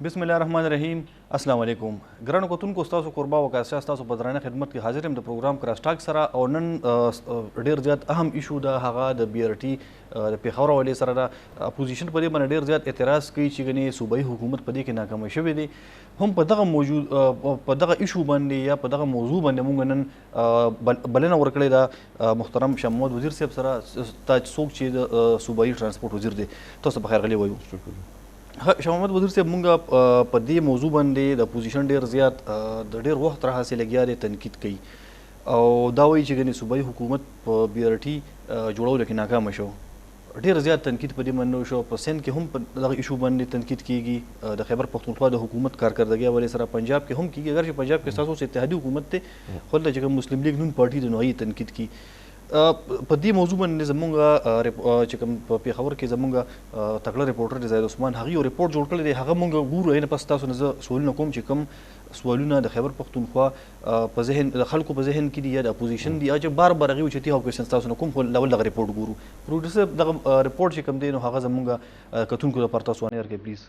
بسم الله الرحمن الرحیم السلام علیکم ګرانو کتونکو ستاسو قربا وکاسه ستاسو په درانه خدمت کې حاضر یم د پروګرام کراس ټاک سره او نن ډیر زیات اهم ایشو ده هغه د بی آر ټي د پیښور حوالې سره ده اپوزیشن په دې باندې ډیر زیات اعتراض کوي چې ګنې صوبایي حکومت په دې کې ناکامه شوی دی هم په دغه ایشو باندې یا په دغه موضوع باندې موږ نن بلنه ورکړې ده محترم شاه محمود وزیر صاحب سره څوک چې د صوبایي ترانسپورټ وزیر دی تاسو په خیر غلی وایو شاه محمد وزیر صاحب مونږ په دې موضوع باندې د اپوزیشن ډیر زیات د ډیر وخت راهیسې لګیا دی تنقید کوي او دا وایي چې ګنې صوبایي حکومت په بی آر ټي جوړولو کې ناکامه شو ډیر زیات تنقید په دې باندې وشو په سند کې هم په دغه ایشو باندې تنقید کیږي د خیبر پښتونخوا د حکومت کارکردګۍ حوالې سره پنجاب کې هم کیږي اگر چې پنجاب کې ستاسو اتحادي حکومت دی خو دلته چې مسلم لیگ نون پارټي د نوعي تنقید کی په دې موضوع باندې زمونږ چې کوم په پیښور کې زمونږ تکړه ریپورټر دی زاهد عثمان هغه یو ریپورټ جوړ کړی دی هغه مونږ ګورو نه پس تاسو نه زه سوالونه کوم چې کوم سوالونه د خیبر پښتونخوا په ذهن د خلکو په ذهن کې دي یا د اپوزیشن دي چې بار هغه اوچتي او کوېشنز تاسو نه کوم خو ډول دغه ریپورټ ګورو پروډوسر دغه ریپورټ چې کوم دی نو هغه زمونږ کتونکو لپاره تاسو ونه ورکړئ پلیز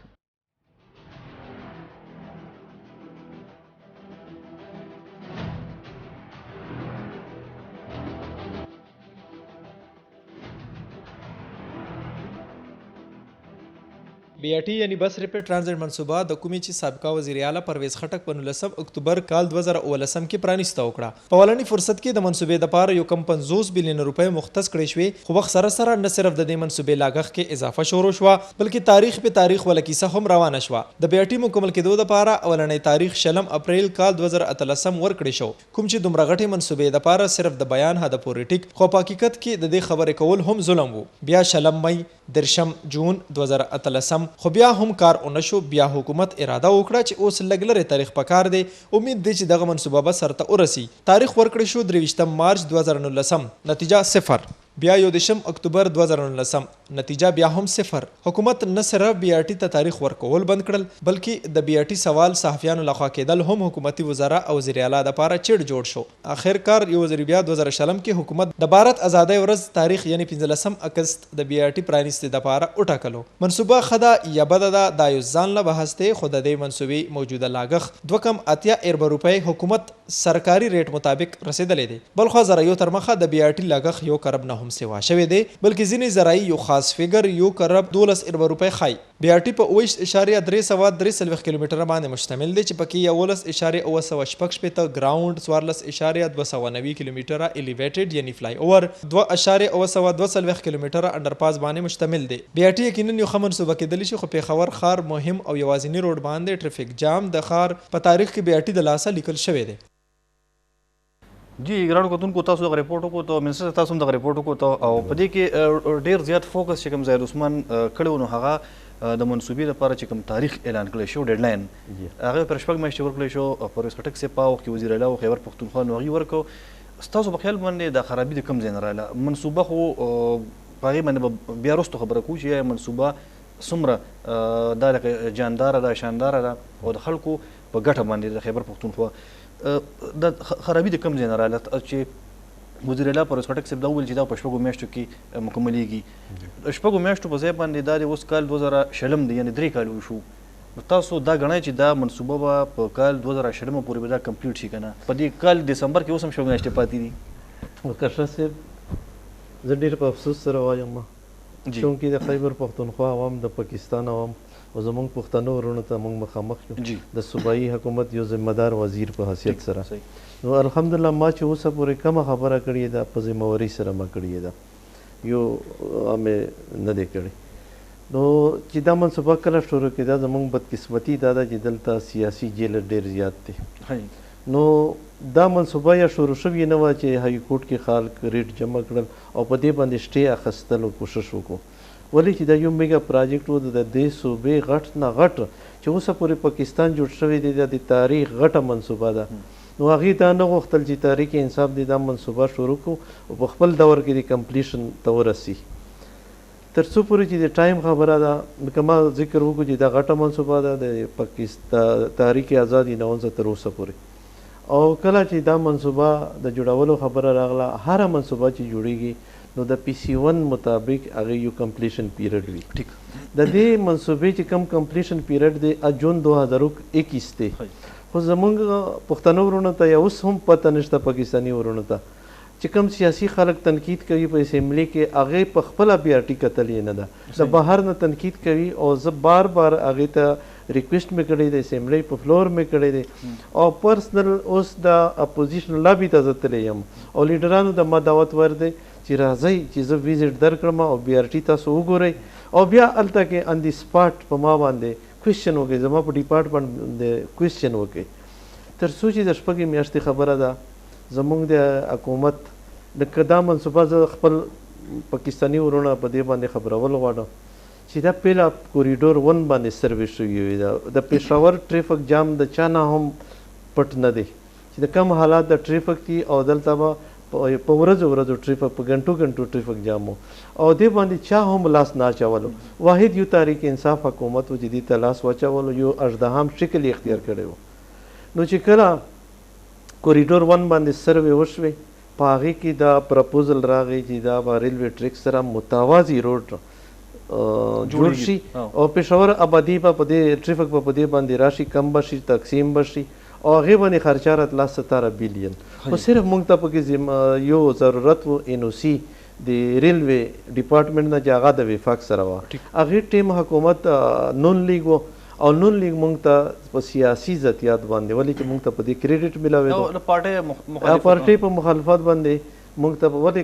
بی آر ټي یعنی بس ریپډ ټرانزټ منصوبه د کومې چې سابقه وزیر اعلی پرویز خټک په 19 اکتوبر کال 2019 کې پرانیسته وکړه په ولني فرصت کې د منصوبې لپاره یو کم 50 بلین روپۍ مختص کړې شوې خو وخت سره نه صرف د دې منصوبې لاګښت کې اضافه شروع شوه بلکې تاریخ په تاریخ ول کیسه هم روانه شوه د بی آر ټي مکمل کېدو لپاره اولنۍ تاریخ شلم اپریل کال 2013 ورکړې شو کوم چې دومره غټي منصوبې لپاره صرف د بیان هدا پورې ټیک خو په حقیقت کې د دې خبرې کول هم ظلم وو بیا شلم مئی درشم جون 2013 خو بیا هم کار اونشو بیا حکومت اراده وکړه چې اوس لګ لري تاریخ پکار دی امید دی چې دغه منصوبه به سرته ورسي تاریخ ورکړی شو 23 مارچ 2019 نتیجه 0 بیا 11 اکتوبر 2019 نتیجه بیا هم 0 حکومت نه صرف بی آر ټي ته تاریخ ورکول بند کړل بلکې د بی آر ټي سوال صحافیانو لخوا کېدل هم حکومتي وزرا او وزیر اعلی د لپاره چړ جوړ شو اخر کار یو وزیر بیا 2000 کې حکومت د بھارت آزادۍ ورځ تاریخ یعنی 15 اگست د بی آر ټي پرانیستي د لپاره وټاکلو منصوبه خدا یا بد د یوزان له بحث ته خود د منصوبې موجوده لاګښت 2.80 ارب روپۍ حکومت سرکاري ریټ مطابق رسیدلې دي بل خو زره یو تر مخه د بی آر ټي لاګښت یو کرب نه هم سیوا شوی دی بلکې ځینې زراعي یو خاص فیګر یو کرب 12 ارب روپۍ خای بی آر ټي په 20.343 کیلومتره باندې مشتمل دی چې پکې 11.916 ګراوند 14.290 کیلومتره الیویټډ یعنی فلای اوور 2.922 کیلومتره انډرپاس باندې مشتمل دی بی آر ټي یقینا یو خمن صوبه کې دلی شي خو پیښور خار مهم او یوازینی روډ باندې ټریفیک جام د خار په تاریخ کې بی آر ټي د لاسه لیکل شوی دی جی ګرانو کتونکو تاسو دغه ریپورټ وکړو ته منسټر تاسو هم دغه ریپورټ وکړو ته او په دې کې ډیر زیات فوکس چې کوم زاهد عثمان کړو نو هغه د منصوبې لپاره چې کوم تاریخ اعلان کړی شو ډیډلاین هغه پر شپږ میاشتې ورکړی شو پرویز خټک سي په وخت کې وزیر اعلی او خیبر پښتونخوا نو هغه ورکو ستاسو په خیال باندې د خرابې د کم ځای نه رااله منصوبه خو هغې باندې بیا وروسته خبره کوو چې منصوبه څومره دا لکه جانداره ده شانداره ده او د خلکو په ګټه باندې د خیبر پښتونخوا د خرابې د کم ځای نه رااله چې وزیر اعلی پرویز خټک صاحب دا وویل چې دا په شپږو میاشتو کې مکملېږي شپږو میاشتو په ځای باندې دا د اوس کال 2020 دی یعنې 3 کال وشو تاسو دا ګڼئ چې دا منصوبه به په کال 2020 پورې به دا کمپلیټ شي که نه په دې کال دسمبر کې اوس هم شپږ میاشتې پاتې دي ورکرشه صاحب زه ډېر په افسوس سره وایم چونکې د خیبر پښتونخوا عوام د پاکستان عوام او زمونږ پښتنو ورونو ته موږ مخامخ شو د صوبایي حکومت یو ذمه دار وزیر په حیثیت سره نو الحمدلله ما چې اوسه پورې کومه خبره کړې ده په ذمهواري سره ما کړې ده یو مې نه دی کړی نو چې دا منصوبه کله شروع کېده زمونږ بدقسمتي دا ده چې دلته سیاسي جیل ډېر زیات دی نو دا منصوبه یا شروع شوې نه وه چې های کورټ کې خلک ریټ جمع کړل او په دې باندې سټې اخیستلو کوشش وکړو ولې چې دا یو میګا پراجیکټ و د دې صوبې غټ نه غټ چې اوسه پورې پاکستان جوړ شوی دی د تاریخ غټه منصوبه ده نو هغې دا نه غوښتل چې تحریک انصاف دې دا منصوبه شروع کړو او په خپل دور کې د کمپلیشن ته ورسي تر څو پورې چې د ټایم خبره ده لکه ما ذکر وکړو چې دا غټه منصوبه ده د پاکستان تحریک آزادي 90 تر اوسه پورې او کله چې دا منصوبه د جوړولو خبره راغله هره منصوبه چې جوړیږي نو د پی سی 1 مطابق هغه یو کمپلیشن پیریډ وي. ٹھیک د دې منصوبې چې کم کمپلیشن پیریډ دی جون 2021 دی. خو زمونږ پښتنو ورونو ته یا اوس هم پته نشته پاکستاني ورونو ته چې کوم سیاسي خلک تنقید کوي په اسمبلی کې هغه په خپل بیا ټی کتل نه ده د بهر نه تنقید کوي او زه بار هغه ته ریکویسټ مې کړی د اسمبلی په فلور مې کړی دی او پرسنل اوس د اپوزیشن لابي ته زتلی یم او لیډرانو د ما دعوت ورده چې راځي چې زه ویزټ درکړم او بیا ټی تاسو وګورئ او بیا الته کې ان دی سپاټ په ما باندې کوېسچن وکړي زما په ډپارټمنټ باندې کوېسچن وکړي تر څو چې د شپږې میاشتې خبره ده زمونږ د حکومت د کدا منصوبه زه خپل پاکستاني ورونه په دې باندې خبرول غواړم چې دا پیله کوریډور 1 باندې سرویس شوی وي د پېښور ټریفک جام د چا نه هم پټ نه دی چې د کم حالات د ټریفک دي او دلته به په ورځو ټریفک په ګنټو ټریفک جام او دې باندې چا هم لاس نه اچولو. واحد یو تحریک انصاف حکومت و چې دې ته لاس واچولو یو اژدهام شکل اختیار کړی و. نو چې کله کوریډور 1 باندې سروې وشوې په هغې کې دا پرپوزل راغی چې دا به ریلوې ټریک سره متوازي روډ جوړ شي او پېښور آبادي به په دې ټریفک په دې باندې راشي کم به شي تقسیم به شي او هغې باندې خرچه راتله 17 بلین خو صرف موږ ته پکې یو ضرورت و ان او سی د ریلوې ډپارټمنټ نه چې هغه د وفاق سره وه هغې ټیم حکومت نون لیګ و او نون لیگ مونږ ته په سیاسي ذاتیات باندې ولې چې مونږ ته په دې کریډټ ملاوي پارټي په مخالفت باندې مونږ ته ولې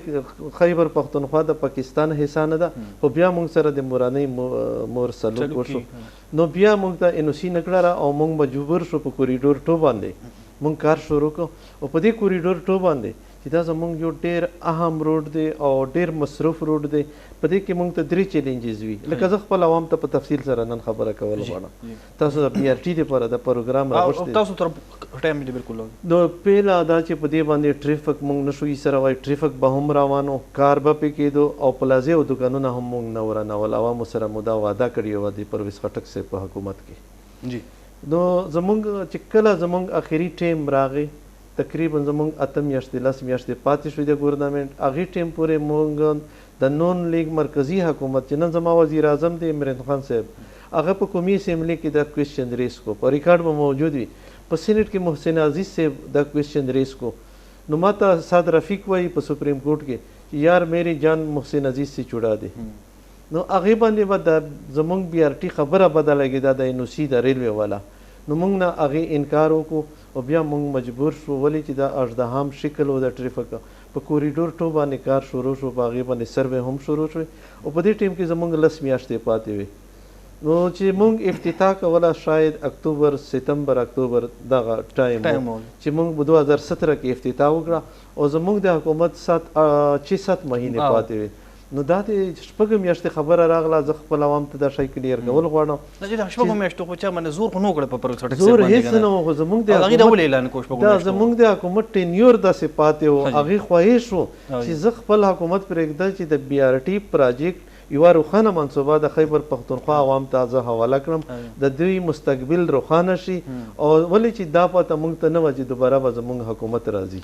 خیبر پښتونخوا د پاکستان حصہ نه ده خو بیا مونږ سره د موراني مور سلوک وشو نو بیا مونږ ته ان او سی نکړه او مونږ مجبور شو په کوریډور 2 باندې مونږ کار شروع کړو او په دې کوریډور 2 باندې چې دا زمونږ یو ډېر اهم روډ دی او ډېر مصروف روډ دی په دې کې مونږ ته 3 چیلنجز وي لکه زه خپل عوام ته په تفصیل سره نن خبره کول غواړم تاسو د پی آر ټي لپاره د پروګرام راوښتي تاسو تر ټایم دی بالکل نو پیله دا چې په دې باندې ټریفک مونږ نشو یې سره وای ټریفک به هم روانو کار به پې کېدو او پلازې او دکانونه هم مونږ نه ورانول عوامو سره مو دا وعده کړې وه د پرویز خټک صاحب په حکومت کې جی نو زمونږ چې کله زمونږ اخري ټیم راغی تقریبا زمونږ 8 میاشتې 10 میاشتې پاتې شوې د ګورنمنټ هغې ټیم پورې مونږ د نون لیگ مرکزی حکومت چې نن زما وزیر اعظم دی عمران خان صاحب هغه په قومي اسمبلی کې دا کوېسچن ریس کو په ریکارډ به موجود وي په سینټ کې محسن عزیز صاحب دا کوېسچن ریس کو نو ماته سعد رفیق وایي په سپریم کورټ کې چې یار میری جان محسن عزیز سے چوڑا دی نو هغې باندې به د زمونږ بی آر ټي خبره بده لګي دا د ان او سی د ریلوې والا نو مونږ نه هغې انکار وکړو او بیا مونږ مجبور شو ولې چې دا اژدهام شکل و د ټریفک په کوریډور 2 باندې کار شروع شو په هغې باندې سروې هم شروع شوې او په دې ټیم کې زمونږ 10 میاشتې پاتې وې نو چې مونږ افتتاح کوله شاید اکتوبر ستمبر اکتوبر دغه ټایم چې مونږ په 2017 کې افتتاح وکړه او زمونږ د حکومت 7 مهینې پاتې وې نو دا د شپږ میاشتې خبره راغله زه خپل عوام ته دا شی کلیر کول غواړم د شپږ میاشتو خو چا باندې زور خو نه وکړه په پرویز خټک زور هېڅ نه و خو زمونږ د حکومت ټینیور داسې پاتې و هغې خواهش و چې زه خپل حکومت پرېږده چې د بی آر ټي پراجیکټ یوه روښانه منصوبه د خیبر پښتونخوا عوام ته زه حواله کړم د دوی مستقبل روښانه شي او ولې چې دا پته موږ ته نه وه چې دوباره به زموږ حکومت راځي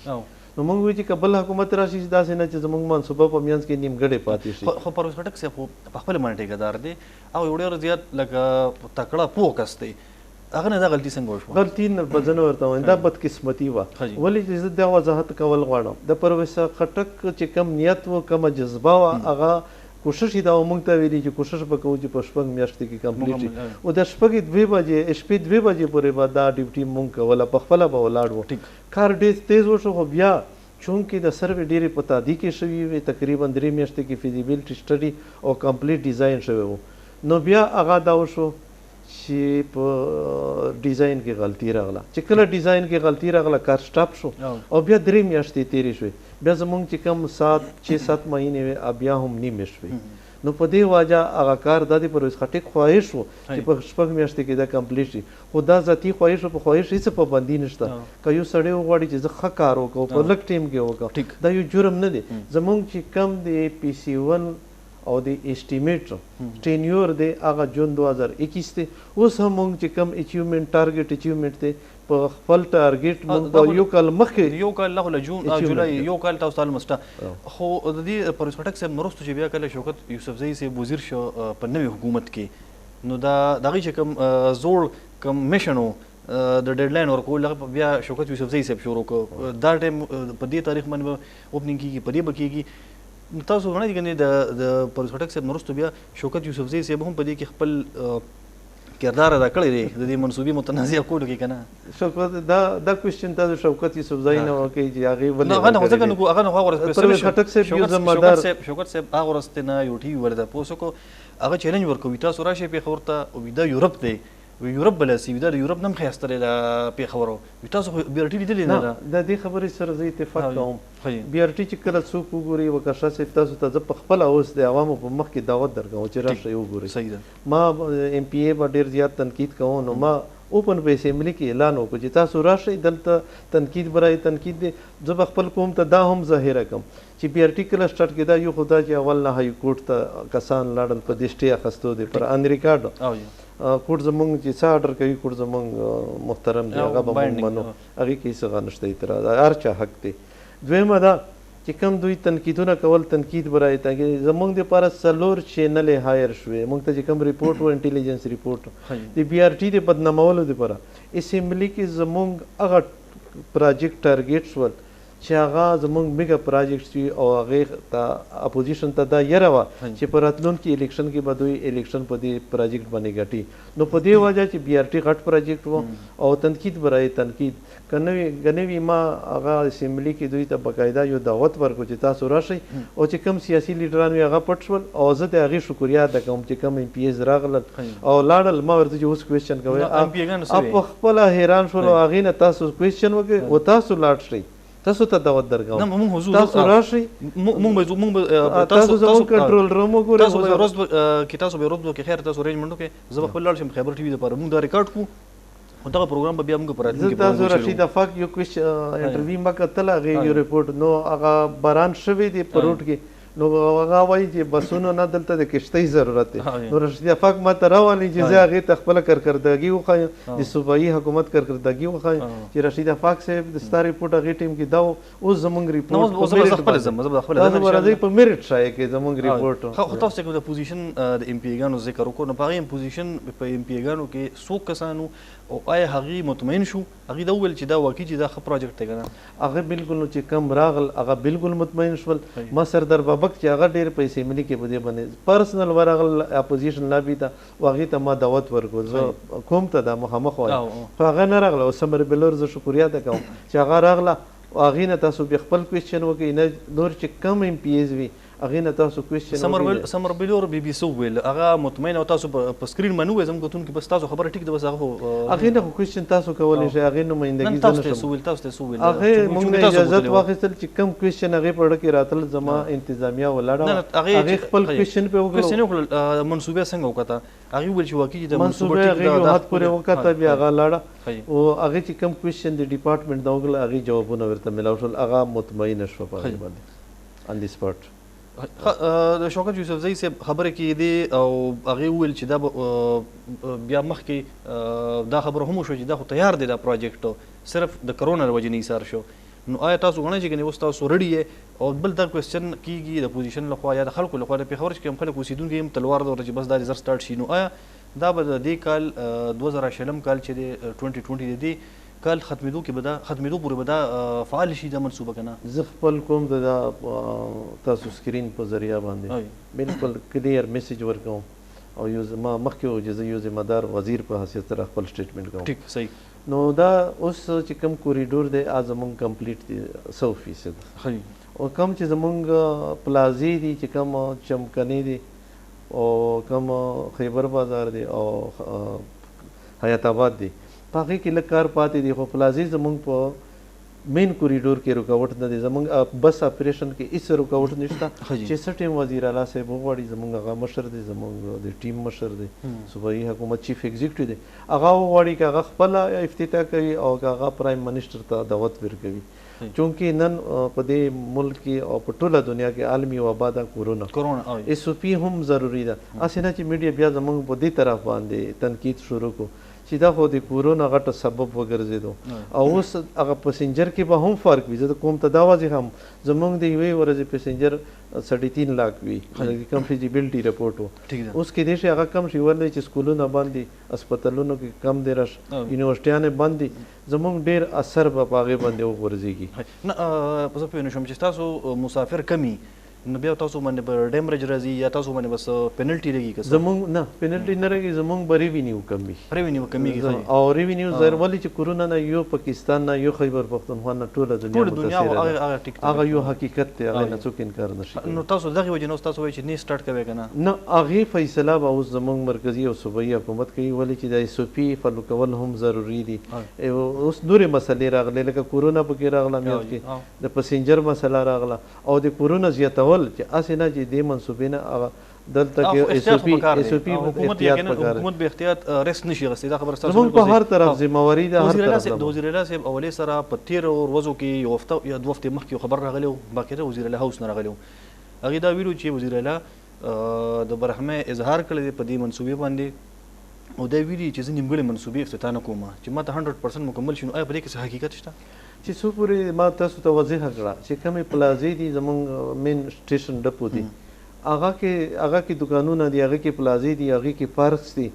نو موږ وایو چې که بل حکومت راشي داسې نه چې زموږ منصوبه په منځ کې نیمګړې پاتې شي خو پرویز خټک صاحب په خپله باندې ټیکهدار دی او یو ډېر زیات لکه تکړه پوه کس دی هغه نه دا غلطي څنګه وشوه غلطي نه به زه نه ورته وایم دا بدقسمتي وه ولې چې زه دا وضاحت کول غواړم د پرویز خټک چې کم نیت و کومه جذبه وه هغه کوشش یې دا موږ ته ویلي چې کوشش به کوو چې په شپږ میاشتې کې کمپلیټ شي او د شپږې 2 بجې شپې 2 بجې پورې به دا ډیوټي موږ کوله په خپله به ولاړ وو کار ډېر تیز وشو خو بیا چونکې د سروې ډېرې په تادي کې شوي وي تقریبا 3 میاشتې کې فیزیبیلټي سټډي او کمپلیټ ډیزاین شوی و نو بیا هغه دا وشو چې په ډیزاین کې غلطي راغله چې کله ډیزاین کې غلطي راغله کار سټاپ شو او بیا 3 میاشتې تېرې شوې بیا زمونږ چې کم 6-7 مهینې وې بیا هم نیمې شوې نو په دې وجه هغه کار دا د پرویز خټک خواهش و چې په شپږ میاشتې کې دا کمپلیټ شي خو دا ذاتي خواهش په خواهش هېڅ پابندي نشته که یو سړی وغواړي چې زه ښه کار وکړم په لږ ټیم کې وکړم دا یو جرم نه دی زمونږ چې کم د پی سی 1 او د اسټیمیټ ټینیور دی هغه جون 2021 دی. اوس هم موږ چې کم اچیومنټ ټارګټ اچیومنټ دی په خپل ټارګټ موږ د یو کال مخکې یو کال له جولای یو کال تاسو تعالی مسته خو د دې پرویز خټک صاحب نورستو چې بیا کله شوکت یوسفزئی صاحب وزیر شو په نوې حکومت کې نو دا دغه چې کوم زوړ کمیشن د ډیډلاین ورکول بیا شوکت یوسفزئی صاحب شروع کړ دا ټایم په دې تاریخ باندې اوپننګ کیږي په دې بکیږي نو تاسو غواړئ کنه د پرویز خټک صاحب نورستو بیا شوکت یوسفزئی صاحب هم په دې کې خپل کردار ادا کړی دی د دې منصوبې متنازع کولو کې کنه شوکت دا کوېسچن تاسو شوکت یوسفزئی نه وکړي چې هغه ولې هغه نه ځکه نو هغه نو ورسته پرویز خټک صاحب یو ذمہدار شوکت صاحب هغه ورسته نه یو ټي ورته پوسو کو هغه چیلنج ورکوي تاسو راشي په خورته او دا یورپ دی وی یورپ بل سی دا یورپ نم خیاستره لا په خبرو تاسو بي ار ټي لیدل نه دا د خبرې سره زه اتفاق کوم بي ار ټي چې کله څوک وګوري وکړه چې تاسو ته په خپل اوس د عوامو په مخ کې دعوت درکوم چې راشي وګوري صحیح ده ما ام پی ای په ډیر زیات تنقید کوم نو ما اوپن په اسمبلی کې اعلان وکړ چې تاسو راشي دلته تنقید برای تنقید دی زه خپل قوم ته دا هم ظاهر کوم چې بي ار ټي کله سٹارټ کېدا یو خدای چې اول نه های کورټ ته کسان لاړل په دې سټي اخستو دي پر ان ریکارډ کورټ زمونږ چې څه آرډر کوي کورټ زمونږ محترم دی هغه به مونږ منو هغې کې هېڅ هغه نشته اعتراض هر چا حق دی. دویمه دا چې کوم دوی تنقیدونه کول تنقید برای تاکې زمونږ دپاره څلور چینلې هایر شوې مونږ ته چې کوم ریپورټ و انټیلیجنس ریپورټ د بي آر ټي د بدنامولو دپاره اسمبلی کې زمونږ هغه پراجیکټ ټارګیټ شول چې هغه زمونږ میګا پراجیکټ وي او هغې ته اپوزیشن ته دا یره وه چې په راتلونکي الیکشن کې به دوی الیکشن په دې پراجیکټ باندې ګټي نو په دې وجه چې بي آر ټي غټ پراجیکټ و او تنقید برای تنقید کنوي ما هغه اسمبلی کې دوی ته باقاعده یو دعوت ورکړو چې تاسو راشئ او چې کوم سیاسي لیډران وي هغه پټ شول او زه د هغې شکریا ادا کوم چې کوم ایم پی ایز راغلل او لاړل ما ورته چې اوس کوېسچن کوئ په خپله حیران شول او هغې نه تاسو کوېسچن وکړئ او تاسو لاړ شئ تاسو ته دعوت درکوم تاسو راشئ تاسو زموږ کنټرول روم وګورئ تاسو به روز کې تاسو به روز کې خیر تاسو ارینجمنټ وکړئ زه به خپل لاړ شم خیبر ټي وي دپاره موږ دا ریکارډ کړو خو دغه پروګرام به بیا موږ په راتلونکي کې تاسو رشید افاق یو انټرویو ما کتل هغې یو ریپورټ نو هغه باران شوی دی په روډ کې نو هغه وایي چې بسونو نه دلته د کشتۍ ضرورت دی نو رشید افاق ما ته راولي چې زه هغې ته خپله کارکردګي وښایم د صوبایي حکومت کارکردګي وښایم چې رشید افاق صاحب د ستا ریپورټ هغې ټیم کې دا اوس زموږ ریپورټ تاسو به راځئ په میرټ شایع کې زموږ ریپورټ خو تاسو چې د پوزیشن د ایم پی ایګانو ذکر وکړو نو په هغې پوزیشن په ایم پی ایګانو کې څو کسانو او آیا هغې مطمئن شو هغې دا وویل چې دا واقعي چې دا ښه پروجیکټ دی که نه هغه بالکل نو چې کم راغل هغه بالکل مطمئن شول ما سردار بابک چې هغه ډېر په اسمبلي کې په دې باندې پرسنل ورغل اپوزیشن لابي ته او هغې ته ما دعوت ورکړو زه کوم ته دا مخامخ وایم خو هغه نه راغله او سمر بلور زه شکریا ده کوم چې هغه راغله او هغې نه تاسو بیا خپل کوېسچن وکړئ نه نور چې کم ایم پی ایز وي هغې نه تاسو کوېسچن سمر بلور بي بي سي وویل هغه مطمئن او تاسو په سکرین باندې ووایي زموږ کتونکي بس تاسو خبره ټیک ده بس هغه هغې نه خو کوېسچن تاسو کولی شئ هغې نمایندګي زه نه شم تاسو ته څه وویل هغې موږ نه اجازت واخیستل چې کوم کوېسچن هغې په اړه کې راتلل زما انتظامیه ولاړه هغې خپل کوېسچن پرې وکړل منصوبه څنګه وکړه هغې وویل چې واقعي د منصوبه هغې یو حد پورې وکړه بیا هغه لاړه او هغې چې کوم کوېسچن د ډپارټمنټ نه وکړل هغې جوابونه ورته میلاو شول هغه مطمئنه شوه په هغې باندې آن دی سپاټ د شوکت یوسفزئی صاحب خبرې کېدې او هغې وویل چې دا بیا مخکې دا خبره هم وشوه چې دا خو تیار دی دا پروجیکټ صرف د کرونا له وجې نه ایثار شو نو آیا تاسو غواړئ چې اوس تاسو رډي یې او بل دا کوېسچن کېږي د پوزیشن لخوا یا د خلکو لخوا د پېښور چې کوم خلک اوسېدونکي هم تلوار ده چې بس دا زر سټارټ شي نو آیا دا به د دې کال 2020 کال چې دی 2020 د دې کال ختمېدو پورې به دا فعال شي دا منصوبه که نه زه خپل کوم د تاسو سکرین په ذریعه باندې بالکل کلیر میسج ورکوم او یو ما مخکې و چې زه یو ذمہدار وزیر په حیثیت سره خپل سټیټمنټ کوم ټیک صحیح نو دا اوس چې کوم کوریډور دی زموږ کمپلیټ دی 100% او کوم چې زموږ پلازې دي چې کوم چمکنې دي او کوم خیبر بازار دی او حیات آباد دی په هغې کې لږ کار پاتې دی خو پلازې زموږ په مین کوریډور کې رکاوټ نه دی زموږ بس اپریشن کې هېڅ رکاوټ نشته چې څه ټایم وزیر اعلی صاحب وغواړي زموږ هغه مشر دی زموږ د ټیم مشر دی صوبایي حکومت چیف ایگزیکټیو دی هغه وغواړي که هغه خپله افتتاح کوي او که هغه پرایم منسټر ته دعوت ورکوي چونکې نن په دې ملک کې او په ټوله دنیا کې عالمي وبا ده کورونا اس او پی هم ضروری ده. هسې نه چې میډیا بیا زموږ په دې طرف باندې تنقید شروع کو چې دا خو د کورونا غټه سبب وګرځېدو او اوس هغه پسنجر کې به هم فرق وي. زه کوم ته دا واضح هم زموږ د یوې ورځې پسنجر 3.5 لاک وي کم فیزیبلټي رپورټ و. اوس کې دې شي هغه کم شي ولې چې سکولونه باندې هسپتالونو کې کم دی رش یونیورسټیانې بند دي زموږ ډېر اثر به په هغې باندې وغورځېږي. نه زه پوه نه شوم چې تاسو مسافر کمي نو بیا تاسو باندې به ډیمریج راځي یا تاسو باندې بس پینلټي لګي که زموږ نه پینلټي نه راځي زموږ به ریوینیو کمي او ریوینیو ظاهر ولې چې کورونا نه یو پاکستان نه یو خیبر پښتونخوا نه ټوله دنیا متاثره هغه یو حقیقت دی هغه نه څوک انکار نشي. نو تاسو دغه وجه نو تاسو وایي چې نه سٹارټ کوي که نه هغې فیصله به اوس زموږ مرکزي او صوبایي حکومت کوي ولې چې د ایس او پي فالو کول هم ضروري دي. اوس نورې مسلې راغلې لکه کورونا پکې راغله میاشت کې د پسنجر مسله راغله او د کورونا زیاتول چې هسې نه چې دې منصوبې نه هغه دلته کې ایس او پي حکومت به احتیاط ریسک نشي اخیستی. دا خبره ستاسو زموږ په هر طرف ذمہواري ده. د وزیر اعلی صاحب اولې سره په تېرو ورځو کې یو هفته یا دوه هفتې مخکې خبر راغلی و باقاعده وزیر اعلی هاوس نه راغلی و. هغې دا ویلو چې وزیر اعلی د برحمه اظهار کړی دی په دې منصوبې باندې او دا ویلي چې زه نیمګړې منصوبې افتتاح نه کوم چې ما ته 100% مکمل شي. نو آیا په دې کې څه حقیقت شته چې څو پورې ما تاسو ته واضح کړه چې کومې پلازې دي زموږ مین سټیشن ډپو دي هغه کې دکانونه دي هغه کې پلازې دي هغه کې پارکس دي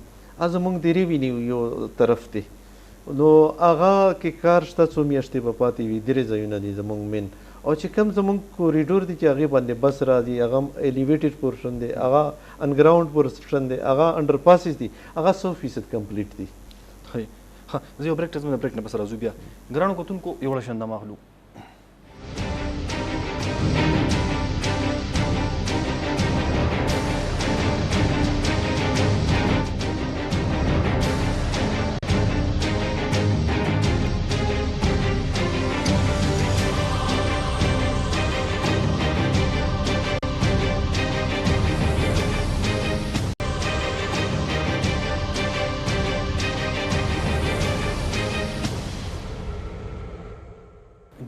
زموږ د ریوینیو یو طرف دی نو هغه کې کار شته څو میاشتې به پاتې وي درې ځایونه دي زموږ مین او چې کوم زموږ کوریډور دي چې هغې باندې بس راځي هغه ایلیویټډ پورشن دی هغه انګراوند پورشن دی هغه انډر پاسز دي هغه 100% کمپلیټ دي. زه یو بریک ته ځم د بریک نه پس راځو بیا ګرانو کتونکو یو ډول شانده مخلوق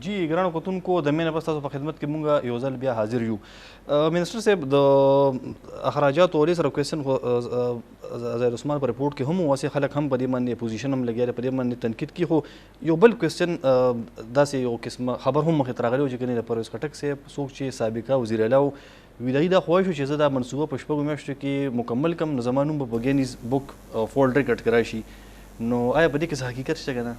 جی ګرانو کتونکو د مینه پس تاسو په خدمت کې مونږ یو ځل بیا حاضر یو. منسټر صاحب د اخراجاتو ولې سره کوېسچن ظاهر عثمان په رپورټ کې هم واسې خلک هم په دې باندې اپوزیشن هم لګیا دی په دې باندې تنقید کې خو یو بل کوېسچن داسې یو قسمه خبر هم مخې ته راغلی و چې ګنې د پرویز خټک صاحب څوک چې سابقه وزیر اعلی و ویدایي دا خواهش و چې زه دا منصوبه په شپږو میاشتو کې مکمل کړم نو زما نوم به په ګینیز بک فورلډ ریکارډ کې راشي. نو آیا په دې کې څه حقیقت شته که نه؟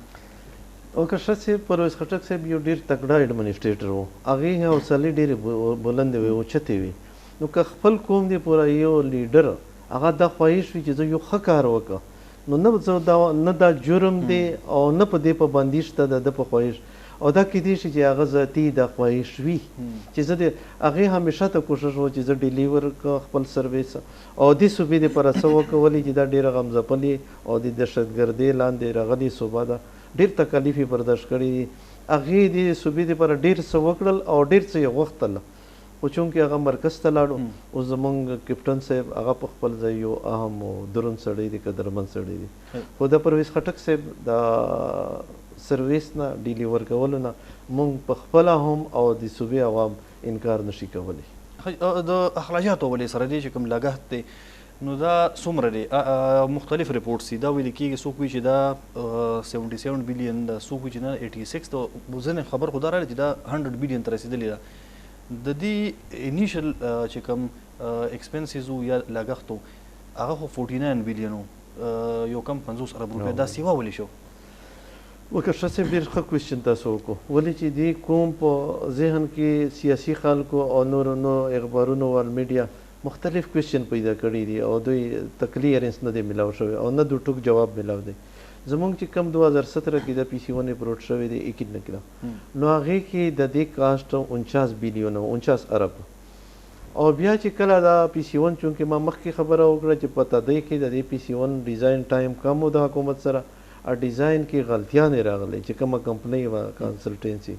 او که ښه صاحب پرویز خټک صاحب یو ډېر تکړه ایډمنسټریټر و هغې حوصلې ډېرې بلندې وې اوچتې وې نو که خپل قوم دی پوره یو لیډر هغه دا خواهش وي چې زه یو ښه کار وکړه نو نه دا جرم دی او نه په دې پابندي شته د ده په خواهش او دا کیدای شي چې هغه ذاتي د خواهش وي چې زه د هغې همیشه ته کوشش و چې زه ډیلیور کړم خپل سرویس او دې صوبې دپاره څه وکولې چې دا ډېره غمځپلې او د دهشتګردۍ لاندې راغلې صوبه ده ډېر تکالیف یې برداشت کړي دي هغې دې صوبې دپاره ډېر څه وکړل او ډېر څه یې غوښتل خو چونکې هغه مرکز ته لاړو اوس زموږ کپټن صاحب هغه په خپل ځای یو اهم او دروند سړی دی قدرمن سړی دی خو د پرویز خټک صاحب د سرویس نه ډیلیور کولو نه موږ په خپله هم او د صوبې عوام انکار نشي کولی. د اخراجاتو ولې سره دی چې کوم لګښت دی نو دا څومره دی؟ مختلف رپورټس دي دا ویل کېږي څوک وایي چې دا 77 بلین ده څوک وایي چې نه 86 ده ځینې خبر خو دا راغلی چې دا 100 بلین ته رسېدلې ده. د دې انیشل چې کوم ایکسپنسز و یا لګښت و هغه خو 49 بلین و یو کم 50 ارب روپۍ دا سیوا ولې شو؟ وکړه ښه صاحب ډېر ښه کوېسچن تاسو وکړو ولې چې دې کوم په ذهن کې سیاسي خلکو او نورو اخبارونو وال میډیا مختلف کوېسچن پیدا کړي دي او دوی کلیرنس نه دی میلاو شوی او نه د ټوک جواب میلاو دی. زموږ چې کم 2017 کې د پی سی ون اپروډ شوی دی 51 کیلو نو هغې کې د دې کاسټ 49 بلیون 49 ارب او بیا چې کله دا پی سی ون چونکې ما مخکې خبره وکړه چې په تدۍ کې د دې پی سی ون ډیزاین ټایم کم و د حکومت سره ډیزاین کې غلطیانې راغلې چې کومه کمپنۍ وه کنسلټنسي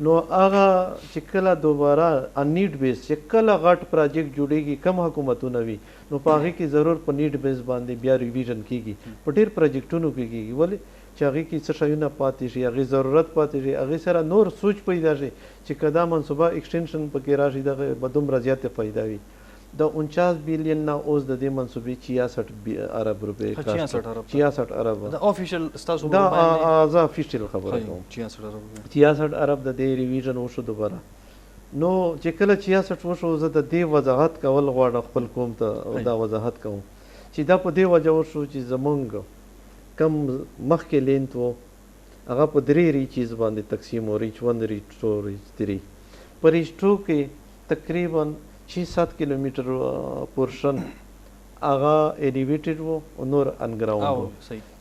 نو هغه چې کله دوباره ان نیډ بیس چې کله غټ پروجیکټ جوړیږي کم حکومتونه وي نو په هغې کې ضرور په نیډ بیس باندې بیا ریویژن کیږي په ډېر پروجیکټونو کې کیږي ولې چې هغې کې څه شیونه پاتې شي هغې ضرورت پاتې شي هغې سره نور سوچ پیدا شي چې که دا منصوبه ایکسټینشن پکې راشي دغه به دومره زیاتې فایده وي د 49 بیلین نه اوس د دې منصوبې 66 ارب روپۍ 66 ارب دا افیشل ستاسو دا زه افیشل خبره کوم 66 ارب د دې ریویژن وشو دوباره نو چې کله 66 وشو زه د دې وضاحت کول غواړم خپل قوم ته دا وضاحت کوم چې دا په دې وجه وشو چې زمونږ کم مخکې لینت و هغه په درې ریچیز باندې تقسیم و ریچ 1 ریچ 2 ریچ 3 په ریچ 2 کې تقریبا 6-7 کیلومیټر پورشن هغه ایلیویټډ و او نور انګراوند و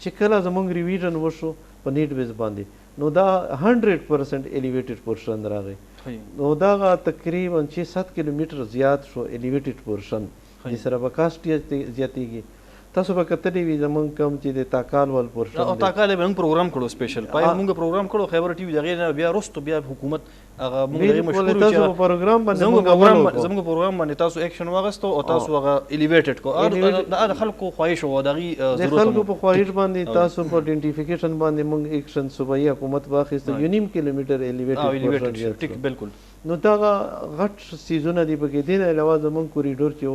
چې کله زمونږ ریویژن وشو په نیډ بیس باندې نو دا 100% ایلیویټډ پورشن راغی نو دا تقریبا 6-7 کیلومیټر زیات شو ایلیویټډ پورشن چې سره به کاسټ زیاتېږي تاسو به کتلی وي زمونږ کم چې د تاکال ول پورشن او تاکال به موږ پروګرام کړو سپیشل پای موږ پروګرام کړو خیبر ټي وي دغه نه بیا رستو بیا حکومت هغه موږ مشهور تاسو پروګرام باندې زموږ پروګرام باندې تاسو اکشن واغستو او تاسو هغه الیویټډ کو دا خلکو خواهش او دغه ضرورت خلکو په خواهش باندې تاسو په ایډنټیفیکیشن باندې موږ اکشن صوبایي حکومت واخیسته یو نیم کیلومیټر الیویټډ ټیک بالکل نو دا غټ سیزونه دی پکې دین علاوه زمونږ کوریډور چې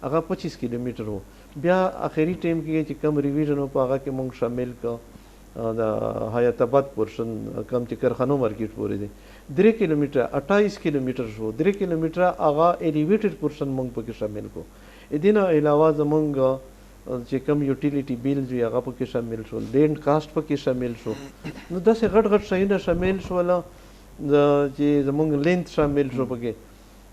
هغه 25 کیلومیټر وو بیا اخري ټیم کې چې کم ریویژن او په هغه کې موږ شامل کړ د حیات آباد پورشن کم چې کارخانو مارکیټ پورې دی 3 کیلومیټر 28 کیلومیټر شو 3 کیلومیټر هغه ایلیویټډ پورشن موږ پکې شامل کو دین علاوه زمونږ چې کم یوټیلیټي بیلز وي هغه پکې شامل شول لینډ کاسټ پکې شامل شو نو داسې غټ غټ شیونه شامل شول چې زمونږ لینث شامل شو پکې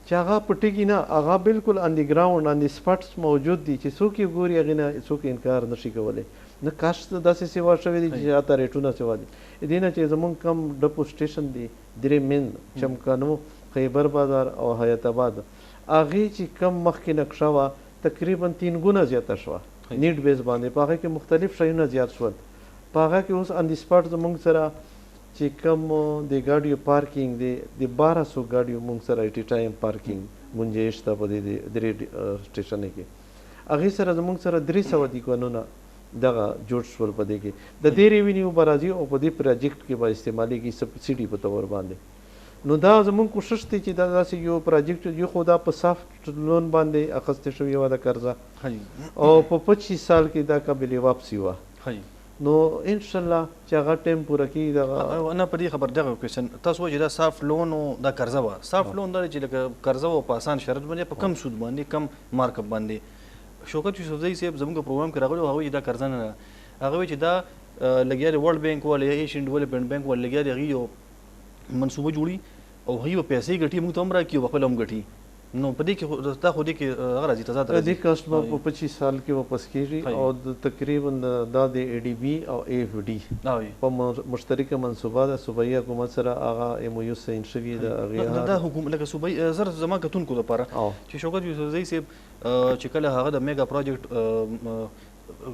چې هغه پټیږي نه هغه بالکل آن دی ګراوند آن دی سپاټس موجود دي چې څوک یې ګوري هغې نه څوک انکار نشي کولی نه کاشت داسې سیوا شوی دی چې اته ریټونه سیوا دي دې نه چې زمونږ کم ډپو سټیشن دی درې مین چمکانو خیبر بازار او حیات آباد هغې چې کم مخکې نقشه وه تقریبا 3 ګونه زیاته شوه نیډ بیس باندې په هغې کې مختلف شیونه زیات شول په هغه کې اوس آن دی سپاټ زمونږ سره چې کم د گاډیو پارکینګ دی د 1200 گاډیو مونږ سره ایټ ټایم پارکینګ گنجایش ته په دې درې سټیشن کې هغې سره زمونږ سره 300 دیکانونه دغه جوړ شول په دې کې د دې ریوینیو به راځي او په دې پروجیکټ کې به استعمالیږي سبسیډي په طور باندې نو دا زمونږ کوشش دی چې دا داسې یو پروجیکټ یو خو دا په سافټ لون باندې اخیستې شوې وه د قرضه او په 25 سال کې دا قابل واپسي وه نو ان شاء الله چې هغه ټیم پوره کیږي دغه نه په دې خبر دغه کوېشن تاسو وایي چې دا سافټ لون او دا قرضه وه سافټ لون دا چې لکه قرضه وه په اسان شرط باندې په کم سود باندې کم مارکپ باندې شوکت یوسفزۍ صاحب زموږ پروګرام کې راغلی هغه وایي دا قرضه نه ده هغه وایي چې دا لګیا دی ورلډ بینک والا یا ایشین ډیولپمنټ بینک والا لګیا دی هغې یو منصوبه جوړي او هغوی به پیسې ګټي موږ ته هم راکړي او خپله هم ګټي نو په دې کې دا خو دې کې هغه راځي تضاد راځي دې کاسټ به په 25 سال کې واپس کیږي او تقریبا دا د ای ډي بي او ای اف ډي په مشترکه منصوبه د صوبایي حکومت سره هغه ایم او یو ساين شوی د هغه دا حکومت لکه صوبایي زر زما کتونکو لپاره چې شوکت یوسفزۍ صاحب چې کله هغه د میگا پروجیکټ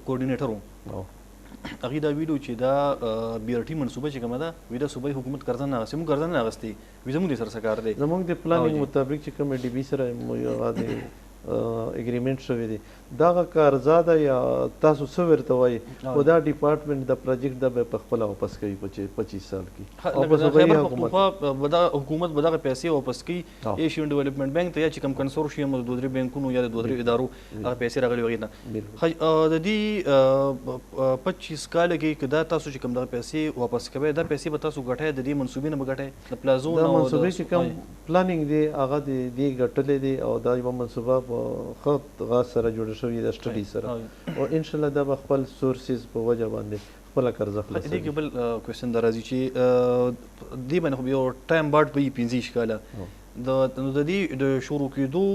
کوارډینیټر و هغې دا ویلو چې دا بی ار ټي منصوبه چې کومه ده وی دا صوبایي حکومت قرضه نه اخیستې موږ قرضه نه اخیستې وي زموږ دې سره څه کار دی زموږ د پلانینګ مطابق چې کوم ډي بي سره هغه د اګریمنټ شوی دی دغه قرضه ده یا تاسو څه ورته وایي خو دا ډپارټمنټ د پروجیکټ د به پخپله واپس کوي په 25 سال کې او په صوبایي حکومت به دغه پیسې واپس کوي ایشین ډیولپمنټ بینک ته یا چې کوم کنسورشیم د دوه درې بینکونو یا د دوه درې ادارو هغه پیسې راغلي هغې نه د دې 25 کال کې که دا تاسو چې کوم دغه پیسې واپس کوئ دا پیسې به تاسو ګټئ د دې منصوبې نه به ګټئ د پلازو دا منصوبې چې کوم پلانینګ دی هغه د دې ګټلې دی او دا یوه منصوبه خط غاز سره جوړه شوې ده سټډي سره او ان شاء الله دا به خپل سورسز په وجه باندې خپله قرضه خلاصوي دې کې بل کوېسچن دا راځي چې دې باندې خو یو ټایم باډ به وي 15 کاله د دې د شروع کېدو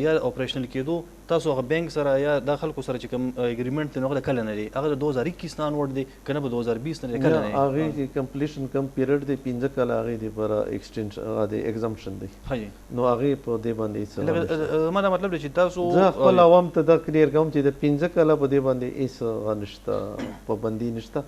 یا اپریشنل کېدو تاسو هغه بینک سره یا د خلکو سره چې کوم اګریمنټ دی نو هغه کله نه دی هغه د 2021 نه انورډ دی کنه په 2020 نه کله نه هغه چې کمپلیشن کم پیریډ دی 15 کال هغه دی پر ایکسټنشن هغه دی ایگزامپشن دی نو هغه په دې باندې څه ما دا مطلب دی چې تاسو زه خپل عوام ته دا کلیر کوم چې د 15 کال په دې باندې هیڅ غنښت پابندي نشته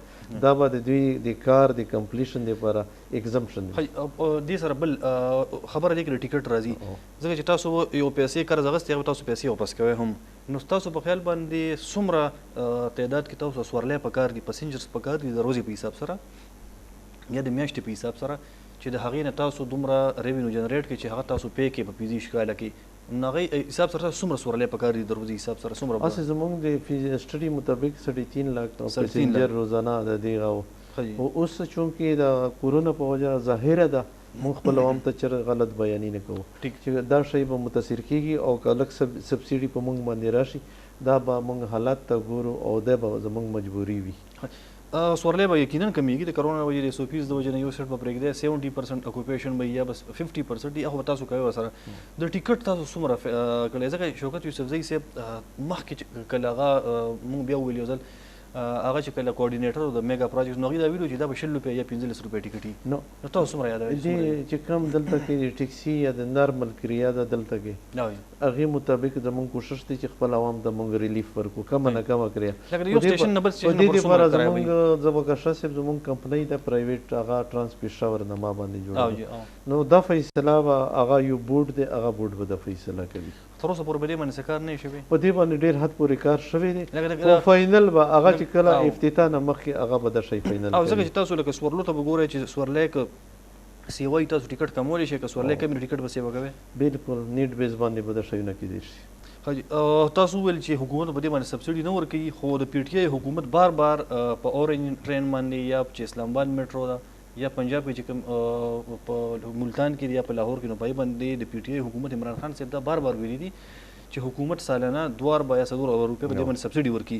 دا به د دوی د کار د کمپلیشن دی پر ایگزامپشن دی دې سره بل خبره دی کې ټیکټ راځي ځکه چې تاسو یو پیسې قرض اغستې هغه تاسو پیسې واپس کوئ هم نو تاسو په خیال باندې څومره تعداد کې تاسو سورلی په کار دي پسنجرز په کار دي د ورځې په حساب سره یا د میاشتې په حساب سره چې د هغې نه تاسو دومره ریونیو جنریټ کړي چې هغه تاسو پی کې په 15 کاله کې نو هغې حساب سره څومره سورلی په کار دي د ورځې حساب سره څومره هسې زموږ د سټډي مطابق 3.5 لاک پسنجر روزانه د دې او اوس چونکې د کورونا په وجه ظاهره ده موږ خپل عوام ته چېرې غلط بیانې نه کوو چې دا شی به متاثر کېږي او که لږ سبسیډي په موږ باندې راشي دا به موږ حالات ته ګورو او دا به زموږ مجبوري وي سورلی به یقینا کمیږي د کرونا وجې د 100% د وجې نه یو سیټ به پرېږدی 70% اکوپیشن به یا بس 50% دی هغه به تاسو کوئ ورسره د ټیکټ تاسو څومره کړی ځکه شوکت یوسفزۍ صاحب مخکې کله هغه موږ بیا وویل یو ځل هغه چې کله کوارډینیټر د میګا پروجیکټ نو هغوی دا ویلو چې دا به 100 روپۍ یا 15 روپۍ ټیکټ وي نو تاسو څومره یادوئ دې چې کوم دلته کې د ټیکسي یا د نارمل کریا ده دلته کې هغې مطابق زموږ کوشش دی چې خپل عوام ته موږ ریلیف ورکړو کمه نه کمه کریا په دې لپاره زموږ زبکشه صاحب زموږ کمپنۍ ده پرایویټ هغه ټرانس پیشاور نه ما باندې جوړه نو دا فیصله به هغه یو بورډ دی هغه بورډ به دا فیصله کوي تر اوسه پورې به دې باندې څه کار نه شوی په دې باندې ډېر حد پورې کار شوی دی او فاینل به هغه چې کله افتتاح نه مخکې هغه به دا شی فاینل او ځکه چې تاسو لکه سورلو ته به ګورئ چې سورلی که سیوایي تاسو ټیکټ کمولی شئ که سورلی کم ټیکټ به سیوه کوئ بلکل نیټ بیس باندې به دا شیونه کیدای شي تاسو وویل چې حکومت په دې باندې سبسیډي نه ورکوي خو د پی ټي آی حکومت بار بار په اورنج ټرین باندې یا چې اسلام آباد میټرو ده یا پنجاب کې چې کوم په ملتان کې یا په لاهور کې نو په باندې د پی ټي آی حکومت عمران خان صاحب دا بار بار ویلي دي چې حکومت سالانه 2 یا 3 روپۍ په دې باندې سبسیډي ورکړي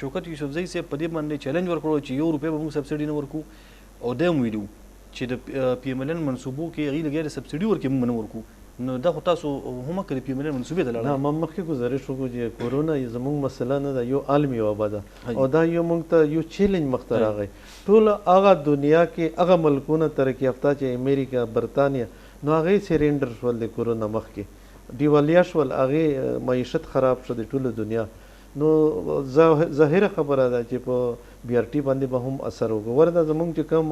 شوکت یوسفزۍ صاحب په دې باندې چیلنج ورکړو چې 1 روپۍ به موږ سبسیډي نه ورکړو او دا هم ویلو چې د پی ایم ال ان منصوبو کې هغوی لګیا د سبسیډي ورکړي موږ نه ورکړو نو دا خو تاسو هم که د پی ایم ال ان منصوبې ته لاړئ ما مخکې ګزارش وکړو چې کورونا زموږ مسله نه ده یو عالمي وبا ده او دا یو موږ ته یو چیلنج مخته راغی ټول هغه دنیا کې هغه ملکونه ترقي یافته چې امریکا برطانیه نو هغې سرینډر شول د کورونا مخکې دیوالیا شول هغې معیشت خراب شو د ټوله دنیا نو ظاهره خبره ده چې په بی آر ټي باندې به هم اثر وکړو ورته زموږ چې کوم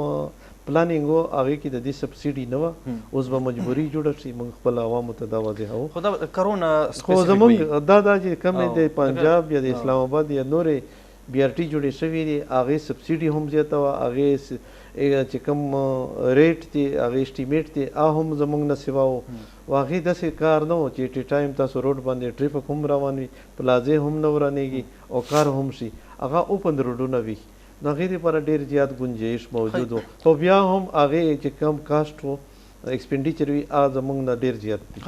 پلانینګ و هغې کې د دې سبسیډي نه وه اوس به مجبوري جوړه شي موږ خپل عوامو ته دا واضحوو خو دا کرونا خو زموږ دا چې کومې د پنجاب یا د اسلام آباد یا نورې بی آر ټي جوړې شوي دي هغې سبسیډي هم زیاته وه هغې چې کوم ریټ دی هغې اسټیمیټ دی هغه هم زموږ نه سوا و او هغې داسې کار نه و چې ټي ټایم تاسو روډ باندې ټریفک هم روان وي پلازې هم نه ورانېږي او کار هم شي هغه اوپن روډونه وي نو هغې دپاره ډېر زیات گنجایش موجود و خو بیا هم هغې چې کم کاسټ و ایکسپینډیچر وي هغه زموږ نه ډېر زیات دي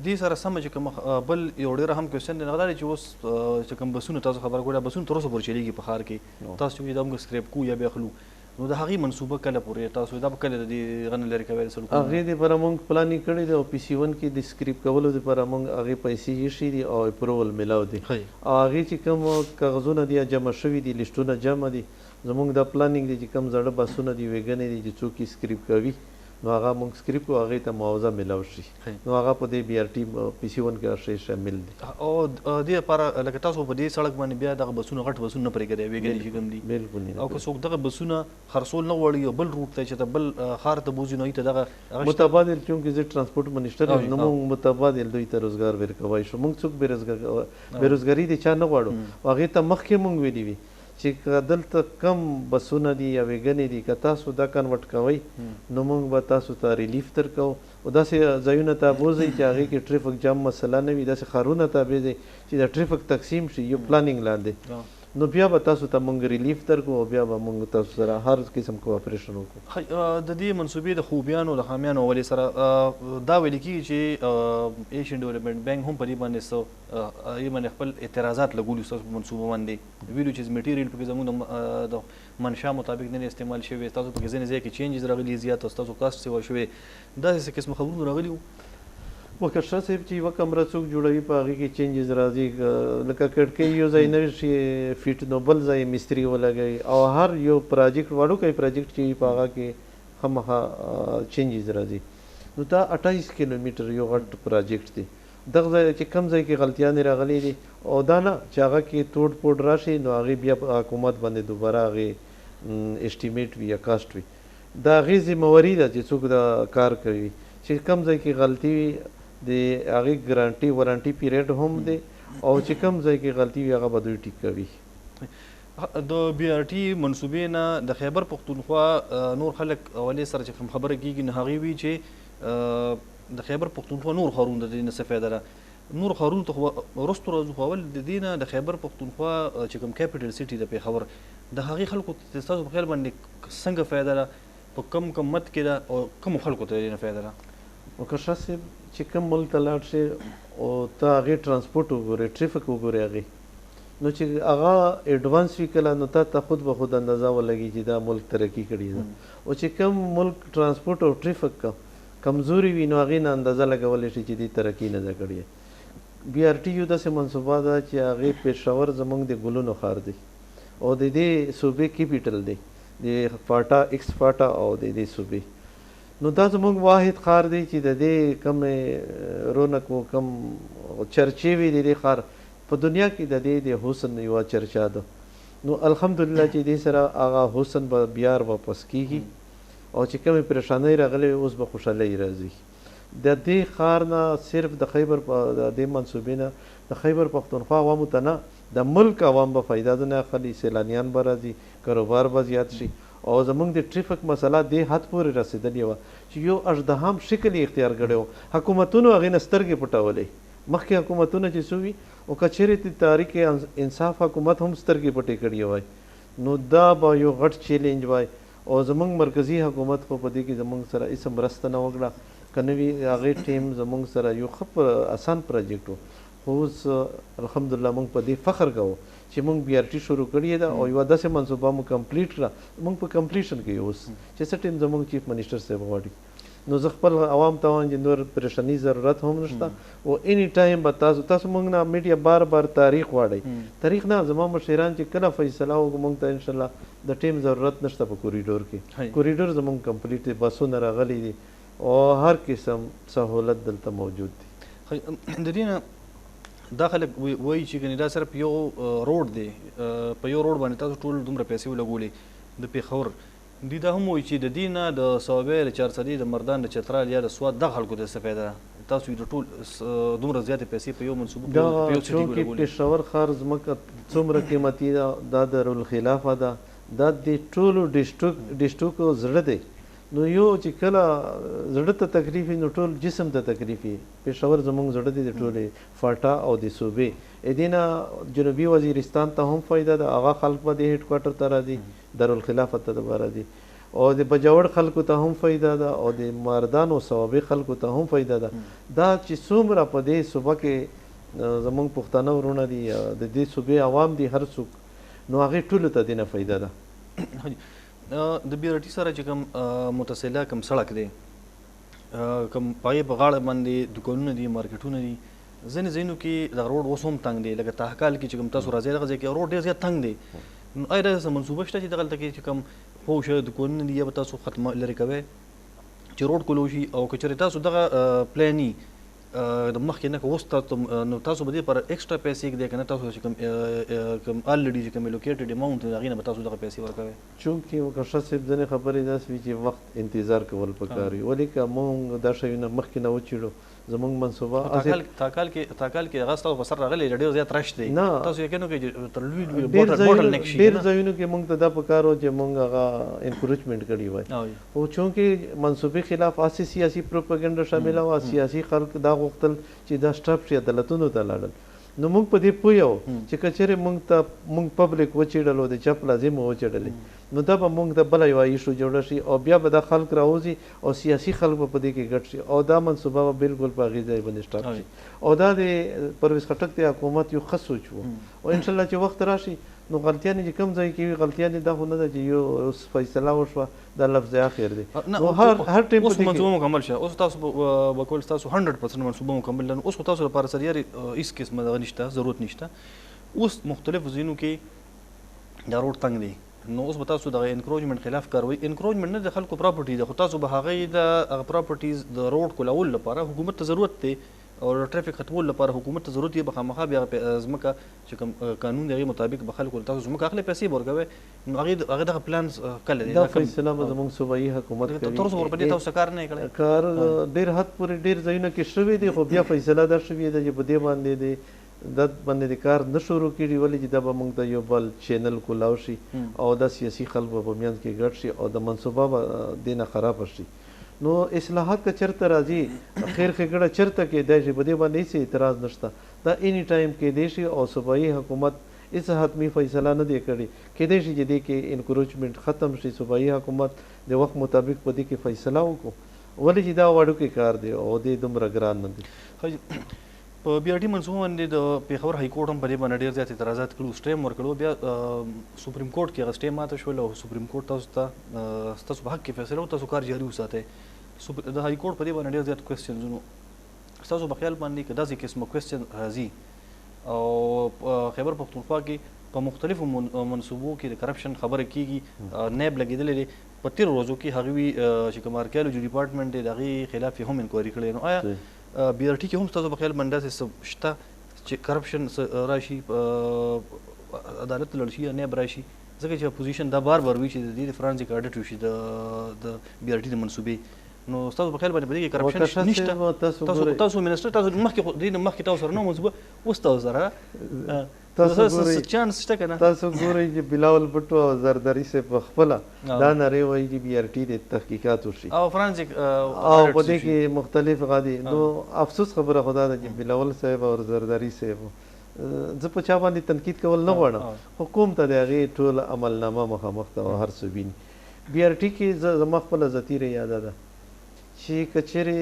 دې سره سمه چې کوم بل یو ډېر اهم کوېسچن دی هغه دا دی چې اوس چې کوم بسونه تاسو خبره کړې بسونه تر اوسه پورې چلېږي په ښار کې تاسو چې دا موږ سکریپ کوو یا بیا اخلو نو د هغې منصوبه کله پورې تاسو دا به کله د دې هغه نه لرې کوئ هغې دپاره موږ پلانینګ کړی دی او پي سی ون کې د سکریپ کولو دپاره موږ هغې پیسې ایښي دي او اپروول میلاو دی او هغې چې کوم کاغذونه دي جمع شوي دي لیسټونه جمع دي زموږ دا پلانینګ دی چې کوم زاړه بسونه دي ویګنې دي چې څوک یې سکریپ کوي نو هغه موږ سکریپ کوو هغې ته معاوضه میلاو شي نو هغه په دې بی آر ټي پي سی ون کې هر شی شامل دي او دې لپاره لکه تاسو په دې سړک باندې بیا دغه بسونه غټ بسونه نه پرېږدئ ویګنې چې کوم دي بلکل او که څوک دغه بسونه خرڅول نه غواړي او بل روټ ته چې ته بل ښار ته بوځي نو هغوی ته دغه متبادل چونکې زه ټرانسپورټ منسټر یم نو موږ متبادل دوی ته روزګار ورکوی شو موږ څوک بېروزګاري د چا نه غواړو هغې ته مخکې موږ ویلي وي چې دلته کم بسونه دي یا ویګنې دي که تاسو دا کنورټ کوئ نو موږ به تاسو ته ریلیف درکوو او داسې ځایونو ته بوځئ چې هغې کې ټریفک جام مسله نه وي داسې ښارونه ته بوځئ چې د ټریفک تقسیم شي یو پلانینګ لاندې نو بیا به تاسو ته موږ ریلیف درکړو او بیا به موږ تاسو سره هر قسم کوآپریشن وکړو د دې منصوبې د خوبیانو د خامیانو حوالې سره دا ویل کېږي چې ایشین ډیولپمنټ بینک هم په دې باندې څه یې باندې خپل اعتراضات لګولي ستاسو په منصوبه باندې ویلو چې میټیریل پکې زموږ د منشا مطابق نه استعمال شوی تاسو پکې ځینې ځای کې چینجز راغلي زیات ستاسو کاسټ سیوا شوی داسې څه قسم خبرونه راغلي وو وکړه صاحب چې یوه کمره څوک جوړوي په هغې کې چینجز راځي لکه کړکۍ یو ځای نه شي فیټ نو بل ځای مستري ولګوي او هر یو پراجیکټ وړوکی پراجیکټ چې وي په هغه کې خامخا چینجز راځي نو دا 28 کیلومیټر یو غټ پراجیکټ دی دغه ځای چې کم ځای کې غلطیانې راغلي دي او دا نه چې هغه کې توډ پوډ راشي نو هغې بیا په حکومت باندې دوباره هغې اسټیمیټ وي یا کاسټ وي دا هغې ذمهواري ده چې څوک دا کار کوي چې کم ځای کې غلطي وي د هغې ګارانټي وارانټي پیریډ هم دی او چې کم ځای کې غلطي وي هغه به دوی ټیک کوي د بي آر ټي منصوبې نه د خیبر پښتونخوا نور خلک اولې سره چې خبره کېږي نو هغې وي چې د خیبر پښتونخوا نور ښارونه د دې نه څه فایده ده نور ښارونو ته خو وروستو راځو خو اول د دې نه د خیبر پښتونخوا چې کوم کیپیټل سټي د پېښور د هغې خلکو ته ستاسو په خیال باندې څنګه فایده ده په کم مد کې ده او کومو خلکو ته د دې نه فایده ده وکړه صاحب چې کوم ملک ته لاړ شي او ته هغې ټرانسپورټ وګورې ټریفک وګورې هغې نو چې هغه ایډوانس وي کله نو تا ته خود به خود اندازه ولګي چې دا ملک ترقي کړې ده او چې کوم ملک ټرانسپورټ او ټریفک کمزوري وي نو هغې نه اندازه لګولی شي چې دې ترقي نه ده کړې بي آر ټي یو داسې منصوبه ده چې هغې پېښور زموږ د ګلونو ښار دی او د دې صوبې کیپیټل دی د فاټا ایکس فاټا او د دې صوبې نو دا زموږ واحد ښار دی چې د دې کم رونق و کم چرچې وي د دې ښار په دنیا کې د دې د حسن یوه چرچا ده نو الحمدلله چې دې سره هغه حسن به بیا واپس کیږي او چې کومې پریشانۍ راغلې اوس به خوشحالۍ راځي د دې ښار نه صرف د خیبر د دې منصوبې نه د خیبر پښتونخوا عوامو ته نه د ملک عوام به فایده ده نه اخلي سیلانیان به راځي کاروبار به زیات شي او زموږ د ټریفک مسله دې حد پورې رسېدلې وه چې یو اژدهام شکل یې اختیار کړی و حکومتونو هغې نه سترګې پټولې مخکې حکومتونه چې څه وي او که چیرې د تحریک انصاف حکومت هم سترګې پټې کړې وای نو دا به یو غټ چیلنج وای او زموږ مرکزي حکومت خو په دې کې زموږ سره هېڅ مرسته نه وکړه که نه وي هغې ټیم زموږ سره یو ښه اسان پروجیکټ و خو اوس الحمدلله موږ په دې فخر کوو چې موږ بي آر ټي شروع کړې ده او یوه داسې منصوبه مو کمپلیټ کړه موږ په کمپلیشن کې یو اوس چې څه ټیم زموږ چیف منسټر صاحب غواړي نو زه خپل عوام ته وایم چې نور پریشاني ضرورت هم نشته او اني ټایم به تاسو موږ نه میډیا بار بار تاریخ غواړئ تاریخ نه زما مشران چې کله فیصله وکړو موږ ته انشاءالله د ټیم ضرورت نشته په کوریډور کې کوریډور زموږ کمپلیټ دی بسونه راغلي دي او هر قسم سهولت دلته موجود دي د دې نه دا خلک وایي چې ګنې دا صرف یو روډ دی په یو روډ باندې تاسو ټول دومره پیسې ولګولې د پېښور دوی دا هم وایي چې د دې نه د صوابۍ د چارسدي د مردان د چترال یا د سوات دغه خلکو ته څه فایده ده تاسو د ټول دومره زیاتې پیسې په یو منصوبه په یو سټي ولګولې پېښور ښار ځمکه څومره قیمتي ده دا دارالخلافه ده دا د ټولو ډسټرکو زړه دی نو یو چې کله زړه ته تکلیف وي نو ټول جسم ته تکلیف وي پېښور زموږ زړه دی د ټولې فاټا او د صوبې دې نه جنوبي وزیرستان ته هم فایده ده هغه خلک به د هیډ کوارټر ته راځي دارالخلافه ته به راځي او د بجاوړ خلکو ته هم فایده ده او د مردان او صوابۍ خلکو ته هم فایده ده دا چې څومره په دې صوبه کې زموږ پښتانه ورونه دي د دې صوبې عوام دي هر څوک نو هغې ټولو ته دې نه فایده ده د بي آر ټي سره چې کوم متصله کوم سړک دی کوم پای په غاړه باندې دوکانونه دي مارکیټونه دي ځینې ځایونو کې دغه روډ اوس هم تنګ دی لکه تحکال کې چې کوم تاسو راځئ دغه ځای کې روډ ډېر زیات تنګ دی نو آیا داسې منصوبه شته چې دغلته کې چې کوم پوه دوکانونه دي یا به تاسو ختمه لرې کوئ چې روډ کلو شي او که چېرې تاسو دغه پلان د مخکې نه که اوس نو تاسو به دې پر ایکسټرا پیسې ږدئ که نه تاسو چې کوم الریډي چې کوم الوکیټډ اماونټ دی هغې نه به تاسو دغه پیسې ورکوئ چونکې وکړه صاحب ځینې خبرې داسې وي چې وخت انتظار کول پکار وي ولې که موږ دا شیونه مخکې نه وچېړو زموږ منصوبه تاکال کې هغه ستاسو په سر راغلی ډېر زیات رش دی تاسو یقین وکړئ چې تر لوی بوټل نیک شي ډېر ځایونو کې موږ ته دا پکار و چې موږ هغه انکوریجمنټ کړی وای خو چونکې منصوبې خلاف هسې سیاسي پروپاګنډه شامله وه سیاسي خلک دا غوښتل چې دا سټاپ شي عدالتونو ته لاړل نو موږ په دې پوه یو چې که چېرې موږ پبلک وچېړل او د چپ لازمه وچېړلې نو دا به موږ د بله یوه ایشو جوړه شي او بیا به دا خلک راوځي او سیاسي خلک به په دې کې ګډ شي او دا منصوبه به بالکل په هغې ځای باندې سټاپ شي او دا د پرویز خټک د حکومت یو ښه سوچ و او انشاءالله چې وخت راشي نو غلطیانې چې کوم ځای کې وي غلطیانې دا خو نه ده چې یو اوس فیصله وشوه دا لفظ اخر دی نو هر ټیم اوس منصوبه مکمل شه اوس تاسو به کول تاسو 100% منصوبه مکمل لرئ اوس تاسو لپاره سره یاري هیڅ قسمه دغه نشته ضرورت نشته اوس مختلفو ځینو کې دا روډ تنګ دی نو اوس به تاسو دغه انکروچمنټ خلاف کاروئ انکروچمنټ نه د خلکو پراپرټي ده خو تاسو به هغې د پراپرټیز د روډ کولولو لپاره حکومت ته ضرورت دی او ټرافیک ختمولو لپاره حکومت ته ضرورت دی به خامخا بیا ځمکه چې کوم قانون دی هغې مطابق به خلکو ته تاسو ځمکه اخلئ پیسې به ورکوئ نو هغې دغه پلان کله دی دا فیصله به زموږ صوبایي حکومت کوي تر اوسه په دې تاسو کار نه کړی کار ډېر حد پورې ډېر ځایونه کې شوی دی خو بیا فیصله دا شوې ده چې په دې باندې دی دا باندې د کار نه شروع کړي ولې چې دا به موږ ته یو بل چینل کولاو شي او دا سیاسي خلک به په منځ کې ګډ شي او د منصوبه به دې نه خرابه شي نو اصلاحات که چېرته راځي خیر ښېګړه چېرته کېدای شي په دې باندې هېڅ اعتراض نشته دا اني ټایم کېدای شي او صوبایي حکومت هېڅ حتمي فیصله نه دی کړې کېدای شي چې دې کې انکروچمنټ ختم شي صوبایي حکومت د وخت مطابق په دې کې فیصله وکړو ولې چې دا وړوکی کار دی او دې دومره ګران نه دی په بي آر ټي منصوبه باندې د پېښور های کورټ هم په دې باندې ډېر زیات اعتراضات کړي سټې هم ورکړو بیا سپریم کورټ کې هغه سټې ماته شول او سپریم کورټ تاسو ته ستاسو په حق کې فیصله او تاسو کار جاري وساتئ د های کورټ په دې باندې ډېر زیات کوېسچنزونه ستاسو په خیال باندې که داسې قسمه کوېسچن راځي او خیبر پښتونخوا کې په مختلفو منصوبو کې د کرپشن خبره کېږي نیب لګېدلی دی په تېرو ورځو کې هغوی چې کوم آرکیالوجي ډپارټمنټ دی د هغې خلاف یې هم انکوایري کړی نو آیا بي آر ټي کې هم ستاسو په خیال باندې داسې څه شته چې کرپشن راشي عدالت ته لاړ شي یا نیب راشي ځکه چې اپوزیشن دا بار بار وي چې د دې د فرانسیک اډټ وشي د بي آر ټي د منصوبې نو ستاسو په خیال باندې په دې کې کرپشن نشته تاسو منسټر تاسو مخکې تاسو سره نه منصوبه اوس تاسو سره چانس شته که نه تاسو ګورئ چې بلاول بټو او زرداري صاحب په خپله دا نارې وایي چې بي آر ټي د تحقیقات وشي او فرانسیک او په دې کې مختلف غادي نو افسوس خبره خدا ده چې بلاول صاحب او زرداري صاحب زه په چا باندې تنقید کول نه غواړم خو کوم ته د هغې ټول عملنامه مخامخ ته او هر څه ویني بي آر ټي کې زما خپله ذتیره یاده ده چې که چېرې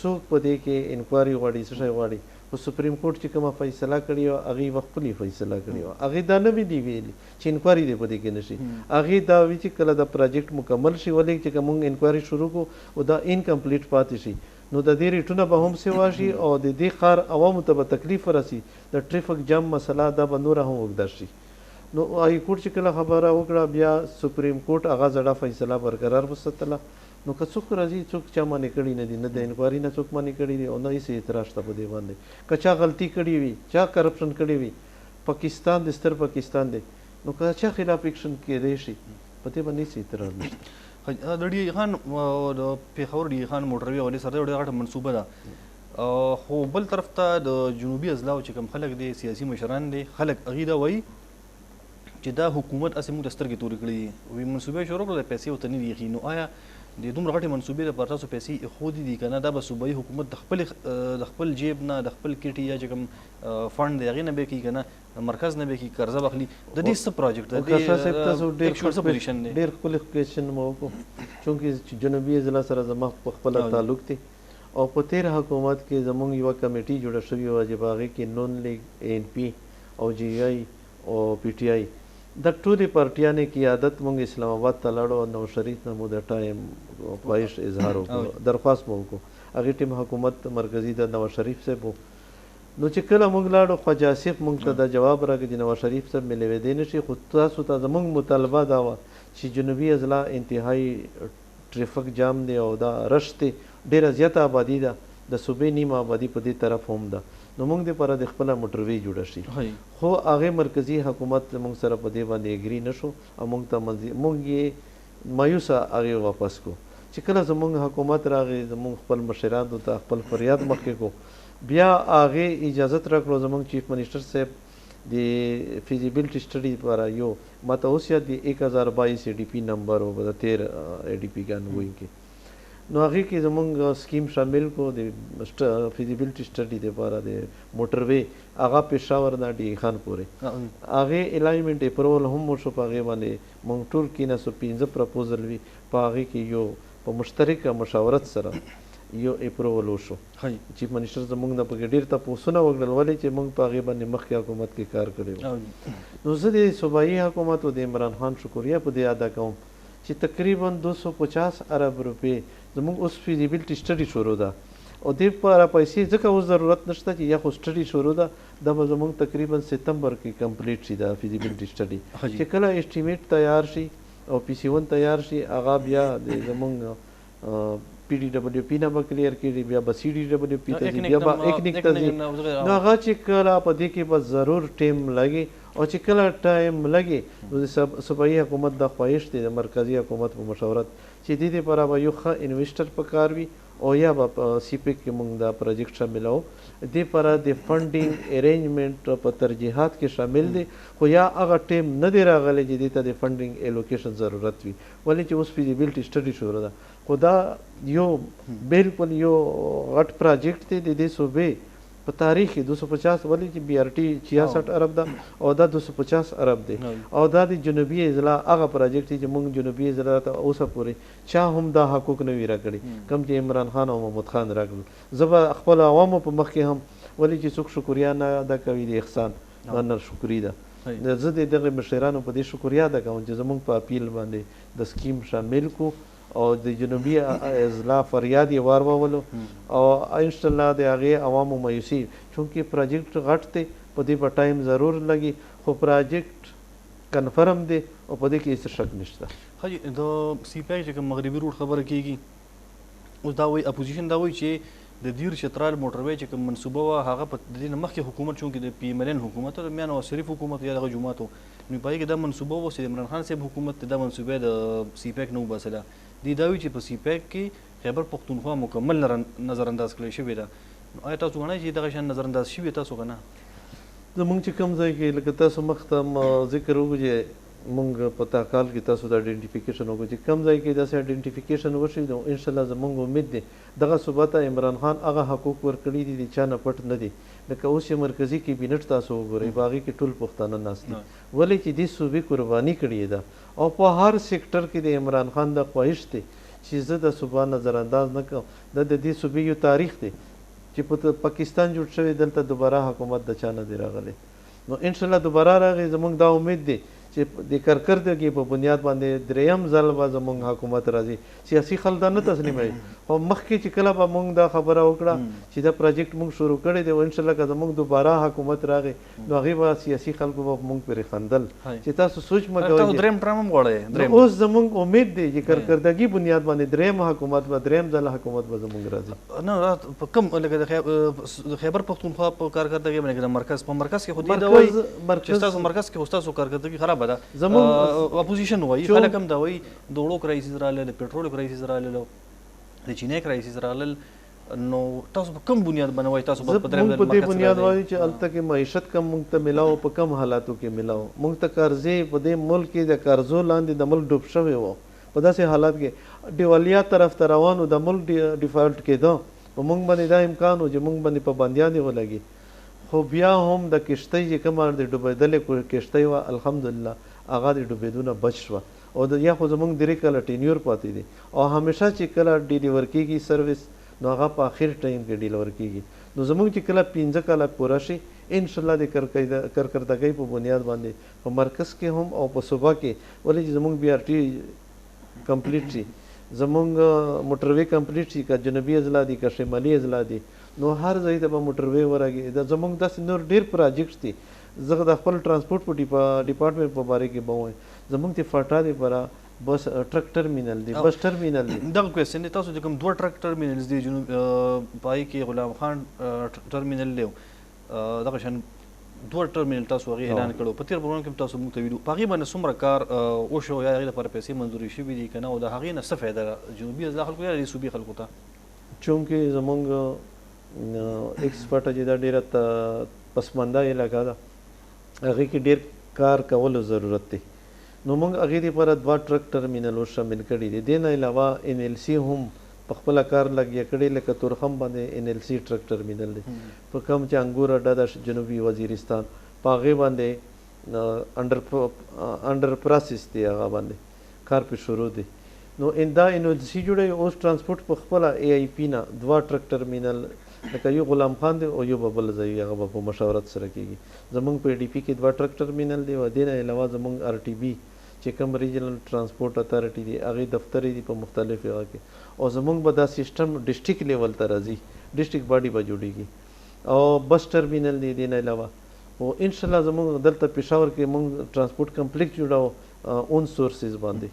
څوک په دې کې انکوایري غواړي څه شی غواړي خو سپریم کورټ چې کومه فیصله کړې وه هغې به خپلې فیصله کړې وه هغې دا نه وي دي ویلي چې انکوایري دې په دې کې نه شي هغې دا وي چې کله دا پروجیکټ مکمل شي ولې چې که موږ انکوایري شروع کړو او دا انکمپلیټ پاتې شي نو د دې ریټونه به هم سیوا شي او د دې ښار عوامو ته به تکلیف ورسي د ټریفک جام مسله دا به نوره هم اوږده شي نو های کورټ چې کله خبره وکړه بیا سپریم کورټ هغه زړه فیصله برقرار وساتله نو که څوک راځي څوک چا معنی کړي نه دي نه د انکوایري نه څوک معنی کړي دي او نه هېڅ اعتراض شته په دې باندې که چا غلطي کړې وي چا کرپشن کړی وي پاکستان د ستر پاکستان دی نو که چا خلاف ایکشن کېدی شي په دې باندې هېڅ اعتراض نشته د ډي خان د پېښور ډي خان موټروي حوالې سره یوه ډېره غټه منصوبه ده خو بل طرف ته د جنوبي اضلاعو چې کوم خلک دي سیاسي مشران دي خلک هغوی دا وایي چې دا حکومت هسې موږ ته سترګې تورې کړې دي وایي منصوبې شروع کړه د پیسې ورته نه دي ایښي نو آیا د دومره غټې منصوبې لپاره تاسو پیسې ایښودې دي که نه دا به صوبایي حکومت د خپل جیب نه د خپل کټي یا چې کوم فنډ دی هغې نه به کوي که نه مرکز نه به کوي قرضه به اخلي د دې څه پروجیکټ دی ډېر ښکلی کوېشن مو وکړو چونکې جنوبي اضلاع سره زما په خپله تعلق دی او په تېر حکومت کې زموږ یوه کمیټي جوړه شوې وه چې په هغې کې نون لیګ ANP او GI او PTI د ټولې پارټیانې قیادت موږ اسلام آباد ته لاړو او نواز شریف نه مو د ټایم خواهش اظهار وکړو درخواست مو وکړو هغې ټیم حکومت مرکزي د نواز شریف صاحب و نو چې کله موږ لاړو خواجه آصف موږ ته دا جواب راکړ چې نواز شریف صاحب ملیدی نه شي خو تاسو ته زموږ مطالبه دا وه چې جنوبي اضلاع انتهایي ټریفک جام دی او دا رش دی ډېره زیاته آبادي ده د صوبې نیمه آبادي په دې طرف هم ده نو موږ دپاره د خپله موټروي جوړه شي خو هغې مرکزي حکومت موږ سره په دې باندې اګري نه شو او موږ ته موږ یې مایوسه هغې واپس کړو چې کله زموږ حکومت راغی زموږ خپل مشرانو ته خپل فریاد مخکې کړو بیا هغې اجازت راکړو زموږ چیف منسټر صاحب د فیزیبلټي سټډي لپاره یو ما ته اوس یاد دی 1022 ADP نمبر و د 13 ADP ګان وایي کې نو هغې کې زموږ سکیم شامل کو د فیزیبلټي سټډي دپاره د موټروي هغه پېښور نه ډي خان پورې هغې الاینمنټ اپروول هم وشو په هغې باندې موږ ټول کېناستو 15 پرپوزل وي په هغې کې یو په مشترکه مشاورت سره یو اپروول وشو هاي چیف منسٹر زمونږ نه پکې ډېر تپوسونه وکړل ولې چې موږ په هغې باندې مخکې حکومت کې کار کړی و. نو زه د صوبایي حکومت او د عمران خان شکریه په دې ادا کوم چې تقریبا 250 ارب روپۍ زمونږ اوس فیزیبیلټي سټډي شروع ده او دې لپاره پیسې ځکه اوس ضرورت نشته چې یا خو سټډي شروع ده دا به زمونږ تقریبا سپتمبر کې کمپلیټ شي دا فیزیبیلټي سټډي چې کله اسټیمیټ تیار شي او پی سی 1 تیار شي هغه بیا د زمونږ پی ډی ډبلیو پی نه به کلیر کړي بیا به سی ډی ډبلیو پی ته ځي بیا به ایکنیک ته ځي. نو هغه چې کله په دې کې به ضرور ټیم لګي او چې کله ټایم لګي نو د صوبایي حکومت د خواهش دی د مرکزي حکومت په مشورت چې دې لپاره به یو ښه انویسټر پکار وي او یا به په سی پیک کې موږ دا پروجیکټ شاملو دې لپاره د فنډینګ ارینجمنټ په ترجیحات کې شامل دي خو یا هغه ټیم نه دی راغلی چې دې ته د فنډینګ ایلوکیشن ضرورت وي ولې چې اوس فیزیبیلټي سټډي شروع ده خو دا یو بالکل یو غټ پروجیکټ دی د دې صوبې په تاریخ کې 250 ولې چې بی آر ټي 66 ارب ده او دا 250 ارب دی او دا د جنوبي اضلاع هغه پروجیکټ چې موږ جنوبي اضلاع ته اوسه پورې چا هم دا حقوق نه وي راکړي کم چې عمران خان او محمود خان راکړل زه به خپل عوامو په مخ کې هم ولې چې څوک شکریا نه ادا کوي د احسان منل شکري ده زه د دغه مشرانو په دې شکریا ادا کوم چې زموږ په اپیل باندې د سکیم شامل کو او د جنوبي اضلاع فریاد یې واورولو او انشاءالله د هغې عوامو مایوسي چونکې پروجیکټ غټ دی په دې په ټایم ضرور لګي خو پروجیکټ کنفرم دی او په دې کې هېڅ شک نشته. حاجي د سی پی چې کوم مغربي روډ خبره کېږي اوس دا وایي اپوزیشن دا وایي چې د دیر چترال موټروی چې کوم منصوبه وه هغه په د دې نه مخکې حکومت چونکې د پی ایم ال ان حکومت او د میاں نواز شریف حکومت یا دغه جماعت و نو په هغې کې دا منصوبه وه چې د عمران خان صاحب حکومت دا منصوبه د سی پیک نه وباسله دی دا وایي چې په سی پیک کې خیبر پښتونخوا مکمل نظر انداز کړی شوې ده نو آیا تاسو غواړئ چې دغه شان نظر انداز شوي تاسو که نه زمونږ چې کوم ځای کې لکه تاسو مخته ذکر وکړو چې مونږ په تا کال کې تاسو د آیډنټیفیکیشن وکړو چې کوم ځای کې داسې آیډنټیفیکیشن وشي نو انشاءالله زمونږ امید دی دغه صوبه ته عمران خان هغه حقوق ورکړي دي د چا نه پټ نه دي لکه اوس چې مرکزي کابینټ تاسو وګورئ په هغې کې ټول پښتانه ناست دي ولې چې دې صوبې قرباني کړې ده او په هر سیکټر کې د عمران خان د خواهش دی چې زه د صوبه نظر انداز نه کوم د دې صوبې یو تاریخ دی چې په پاکستان جوړ شوی دلته دوباره حکومت د چا نه دی راغلی نو انشاءالله دوباره راغی زمونږ دا امید دی چې د کارکردګۍ په بنیاد باندې دریم ځل به زمونږ حکومت راځي سیاسي خل دا نه تسلیموي خو مخکې چې کله به مونږ دا خبره وکړه چې دا پروجیکټ مونږ شروع کړی دی او انشاءالله که زمونږ دوباره حکومت راغی نو هغې به سیاسي خلکو به مونږ پرې خندل چې تاسو سوچ مه کوئ دریم ټرم هم غواړئ اوس زمونږ امید دی چې کارکردګي بنیاد باندې دریم حکومت به دریم ځل حکومت به زمونږ راځي نه په کوم لکه د خیبر پښتونخوا په کارکردګۍ باندې د مرکز په مرکز کې خو دې دا وایي چې ستاسو مرکز کې خو ستاسو کارکردګي خرابه ده اپوزیشن وایي خلک هم دا وایي د وړو کرایسیز راغلل د پټرولو کرایسیز راغلل د چینی کرایسیز راغلل نو تاسو په کوم بنیاد باندې وایي تاسو په دریم ځل په دې بنیاد وایي چې هلته کې معیشت کم موږ ته میلاو په کم حالاتو کې میلاو موږ ته قرضې په دې ملک کې د قرضو لاندې د ملک ډوب شوی و په داسې حالات کې دیوالیا طرف ته روانو د ملک ډیفالټ کېده په موږ باندې دا امکان و چې موږ باندې پابندیانې ولګي خو بیا هم د کښتۍ چې کومه د ډوبېدلې کښتۍ وه الحمدلله هغه د ډوبېدو نه بچ شوه او یا خو زمونږ 3 کاله ټینیور پاتې دی او همیشه چې کله ډیلیور کېږي سروس نو هغه په آخر ټایم کې ډیلیور کېږي نو زمونږ چې کله 15 کاله پوره شي انشاءالله د کارکردګۍ په بنیاد باندې په مرکز کې هم او په صوبه کې ولې چې زمونږ بی آر ټي کمپلیټ شي زمونږ موټروی کمپلیټ شي که جنوبي اضلاع دي که شمالي اضلاع دي نو هر ځای ته به موټروی ورغي دا زمونږ داسې نور ډېر پروجیکټ دي زه د خپل ترانسپورټ په ډپارټمنټ په باره کې به وایم زمونږ د فاټا دپاره بس ټرک ټرمینل دی بس ټرمینل دی دغه کوېسچن دی تاسو چې کوم 2 ټرک ټرمینلز دي جنوب په هغې کې غلام خان ټرمینل دی دغه شان 2 ټرمینل تاسو هغې اعلان کړو په تېر پروګرام کې تاسو موږ ته ویلو په هغې باندې څومره کار وشو یا هغې لپاره پیسې منظوري شوي دي که نه او د هغې نه څه فایده جنوبي اضلاع خلکو یا د صوبې خلکو ته چونکې زمونږ ایکسپرټه چې دا ډېره پسمانده علاقه ده هغې کې ډېر کار کولو ضرورت دی نو موږ هغې دپاره 2 ټرک ټرمینلو شامل کړي دي دې نه علاوه ان ایل سی هم په خپله کار لګیا کړی لکه تورخم باندې ان ایل سی ټرک ټرمینل دی په کوم چې انګور اډه ده جنوبي وزیرستان په هغې باندې انډر پروسس دی هغه باندې کار پې شروع دی نو دا انوسی جوړوي. اوس ترانسپورټ په خپله AIP نه 2 ټرک ټرمینل لکه یو غلام خان دی او یو به بل ځای هغه به په مشاورت سره کېږي. زمونږ په ADP کې 2 ټرک ټرمینل دی او دې نه علاوه زمونږ RTB چې کوم ریجنل ترانسپورټ اتارټي دی هغې دفتر دی په مختلف هغه کې. او زمونږ به دا سیسټم ډسټرک لیول ته راځي، ډسټرک باډي به جوړېږي او بس ټرمینل دی دې نه علاوه. او انشاءالله زمونږ دلته پېښور کې مونږ ترانسپورټ کمپلیکس جوړاو اون سورسز باندې.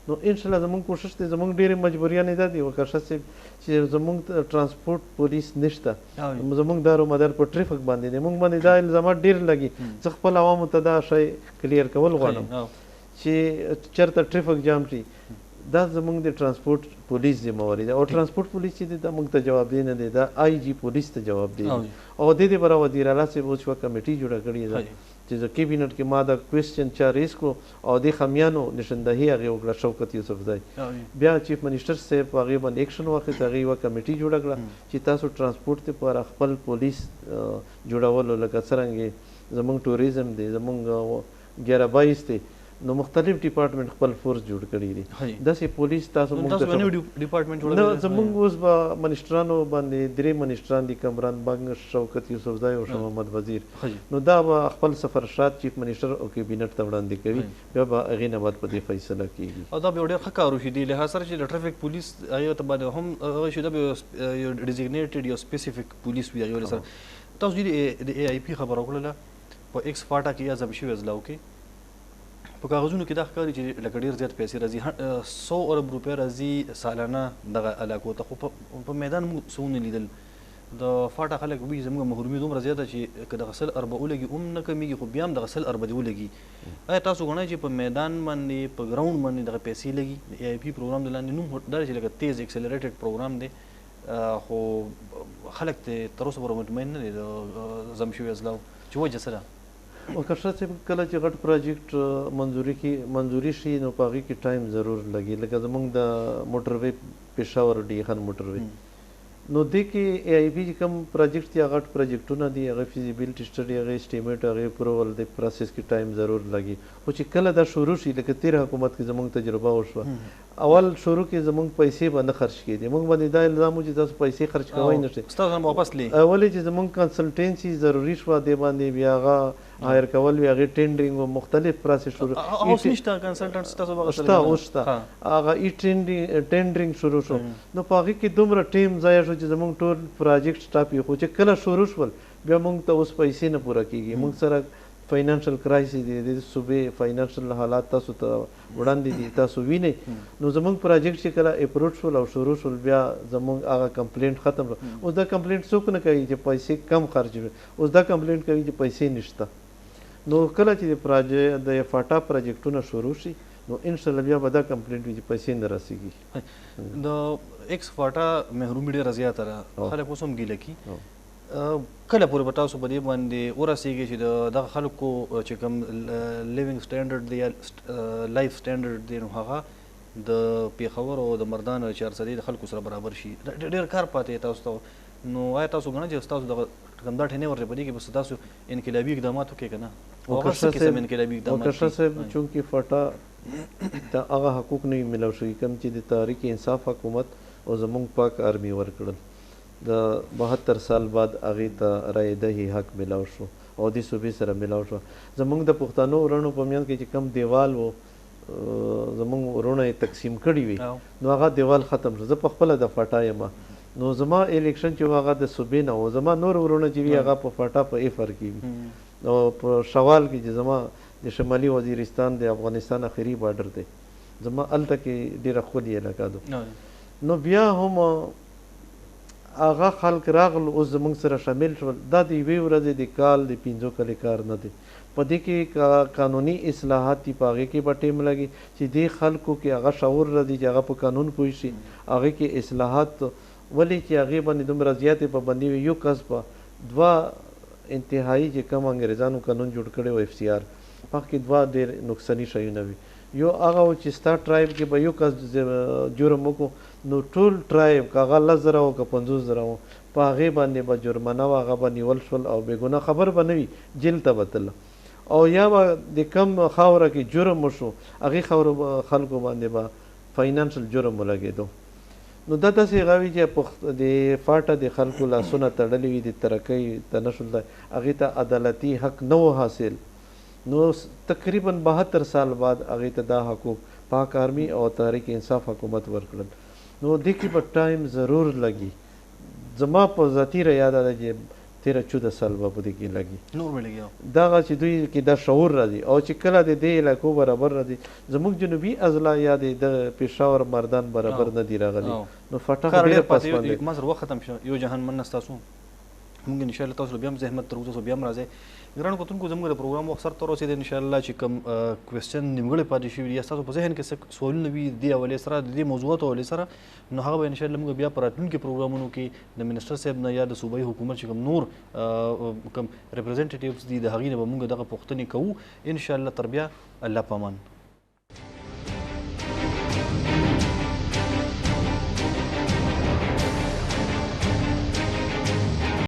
نو انشاءالله زمونږ کوشش دی، زمونږ ډېرې مجبوریانې دا دي وکرشه صاحب چې زمونږ ترانسپورټ پولیس نشته، زمونږ دارومدار په ټریفک باندې دی. مونږ باندې دا الزامات ډېر لګي. زه خپل عوامو ته دا شی کلیر کول غواړم چې چېرته ټریفک جام شي دا زمونږ د ترانسپورټ پولیس ذمواري ده. او ترانسپورټ پولیس چې دی دا مونږ ته جوابدی نه دی، دا IG پولیس ته جوابدی دی. او د دې برا وزیر اعلی صاحب اوس یوه کمیټي جوړه کړې ده چې د کیبینټ کې ما دا کوېسچن چا ریز کړو او د خمیانو نشاندهي هغې وکړه شوکت یوسفزی. بیا چیف منسټر صاحب په هغې باندې ایکشن واخیست، هغې یوه کمیټي جوړه کړه چې تاسو ترانسپورټ دپاره خپل پولیس جوړولو لکه څرنګې زمونږ ټوریزم دی، زمونږ 11/22 دی، نو مختلف ډپارټمنټ خپل فورس جوړ کړی دی. داسې پولیس تاسو موږ ته نه زمونږ اوس به منسټرانو باندې 3 منسټران دي، کمران بانګ، شوکت یوسفزی او شاه محمد وزیر. نو دا به خپل سفرشات چیف منسټر او کابینټ ته وړاندې کوي، بیا به هغې نه بعد په دې فیصله کېږي. او دا به یو ډېر ښه کار وشي. دې لحاظ سره چې د ټرافیک پولیس هغې ته باندې هم هغه شي دا به یو ډیزیګنیټډ یو سپیسیفیک پولیس وي هغې سره. تاسو د AIP خبره وکړله په ایکس فاټا کې یا ضبط شوي اضلاعو کې په کاغذونو کې دا ښکاري چې لکه ډېر زیات پیسې راځي، 100 ارب روپۍ راځي سالانه دغه علاقو ته. خو په میدان موږ څه ونه لیدل. د فاټا خلک وایي زموږ محرومي دومره زیاته چې که دغه 100 اربه ولګي هم نه کمیږي، خو بیا هم دغه 100 اربه دې ولګي. آیا تاسو ګڼئ چې په میدان باندې په ګراونډ باندې دغه پیسې لګي؟ د AIP پروګرام د لاندې نوم دا چې لکه تیز اکسلریټډ پروګرام دی، خو خلک ترې تر اوسه پورې مطمئن نه دي د ضم شوي اضلاعو چې وجه څه ده؟ وکرشه صاحب کله چې غټ پروجیکټ منظوري شي نو په هغې کې ټایم ضرور لګي. لکه زمونږ د موټروې پېښور ډیخن موټروې، نو دې کې AIP چې کوم پروجیکټ دي غټ پروجیکټونه دي، هغه فیزیبیلټي سټډي، هغې اسټیمیټ، هغې اپروول د پروسس کې ټایم ضرور لګي. خو چې کله دا شروع شي لکه تېر حکومت کې زمونږ تجربه وشوه، اول شروع کې زمونږ پیسې به نه خرچ کېدې. موږ باندې دا الزام و چې تاسو پیسې خرچ کوئ نه شئ، ستاسو هم واپس لي. ولې چې زمونږ کنسلټنسي ضروري شوه، دې باندې بیا هغه هایر کول وي، هغې ټینډرینګ و مختلف پروسس شروع اوس نشته کنسلټنټ ستاسو شته اوس شته هغه ټینډرینګ شروع شو. نو په هغې کې دومره ټیم ضایع شو چې زمونږ ټول پروجیکټ سټاپ یې. خو چې کله شروع شول بیا موږ ته اوس پیسې نه پوره کېږي. موږ سره فاینانشل کرایسس دی، د صوبې فاینانشل حالات تاسو ته وړاندې دي، تاسو وینئ. نو زمونږ پروجیکټ چې کله اپروچ شول او شروع شول بیا زمونږ هغه کمپلینټ ختم شو. اوس دا کمپلینټ څوک نه کوي چې پیسې کم خرچ وي، اوس دا کمپلینټ کوي چې پیسې نشته. نو کله چې د فاټا پروجیکټونه شروع شي نو انشاءالله بیا به دا کمپلینټ وي چې پیسې نه رسېږي. د ایکس فاټا محرومي ډېره زیاته ده، خلک اوس هم ګیله کوي. کله پورې به تاسو په دې باندې ورسېږئ چې دغه خلکو چې کوم لیوینګ سټینډرډ دی یا لایف سټینډرډ دی نو هغه د پېښور او د مردان چارسدې د خلکو سره برابر شي؟ ډېر کار پاتې تاسو ته. نو آیا تاسو ګڼئ چې ستاسو دغه دا ټینې ورته په دې کې بس تاسو انقلابي اقدامات وکړئ که نه؟ وکرشه صاحب چونکې فاټا ته هغه حقوق نه وي میلاو شوي کوم چې د تحریک انصاف حکومت او زمونږ پاک آرمي ورکړل. د 72 سال بعد هغې ته رایې دهي حق میلاو شو او دې صوبې سره میلاو شو. زمونږ د پښتنو ورونو په میانځ کې چې کوم دیوال و زمونږ ورونه یې تقسیم کړي وي نو هغه دیوال ختم شو. زه په خپله د فاټا یم، نو زما الیکشن چې هغه د صوبې نه و، زما نور ورونه چې وي هغه په فاټا په FR کې وي او په شوال کې چې زما د شمالي وزیرستان د افغانستان اخري بارډر دی، زما هلته کې ډېره ښکلې علاقه ده. نو بیا هم هغه خلک راغلل اوس زمونږ سره شامل شول. دا د یوې ورځې د کال د 5 کالې کار نه دی. په دې کې قانوني اصلاحات دي، په هغې کې به ټیم لګي چې دې خلکو کې هغه شعور راځي چې هغه په قانون پوه شي. هغې کې اصلاحات ولې چې هغې باندې دومره زیاتې پابندي وي. یو کس په 2 انتهایی چې کوم انګریزانو قانون جوړ کړی و FCR، په کې 2 ډېر نقصاني شیونه وي. یو هغه و چې ستا ټرایب کې به یو کس جرم وکړو نو ټول ټرایب که هغه 10,000 و که 50,000 و په هغې باندې به جرمانه وه، هغه به نیول شول او بېګناه خبر به نه وي، جیل ته به تله. او یا به د کم خاوره کې جرم وشو هغې خلکو باندې به فاینانشل جرم ولګېدو. نو دا داسې غوي چې د فاټه د خلکو لاسونه تړلي وي د ترقۍ تنشل هغې ته عدالتي حق نه و حاصل. نو تقریبا 72 سال بعد هغې ته دا حقوق پاک آرمی او تحریک انصاف حکومت ورکړل. نو دې کې به ټایم ضرور لګي. زما په ذاتي را یاده ده چې 13-14 سال به په دې کې لګي. نور به لګي دغه چې دوی کې دا شعور راځي او چې کله د دې علاقو برابر راځي. زموږ جنوبي اضلاع یا د پېښور مردان برابر نه دي راغلي. نو فټه ډېره پسمانده ده. مازر وخت ختم شو. یو جهان من ستاسو مونږ ان شاء الله تاسو بیا هم زحمت تر اوسه بیا هم راځي. ګرانو کتونکو زموږ د پروګرام وخت سره تر اوسه ان شاء الله چې کوم کوېسچن نیمګړی پاتې شوي دي یا ستاسو په ذهن کې څه سوالونه وي د دې حوالې سره د دې موضوعاتو حوالې سره نو هغه به ان شاء الله موږ بیا په راتلونکي پروګرامونو کې د منسټر صاحب نه یا د صوبایي حکومت چې کوم نور کوم ریپرزنټیټیوز دي د هغې نه به موږ دغه پوښتنې کوو ان شاء الله. تر بیا الله پامان.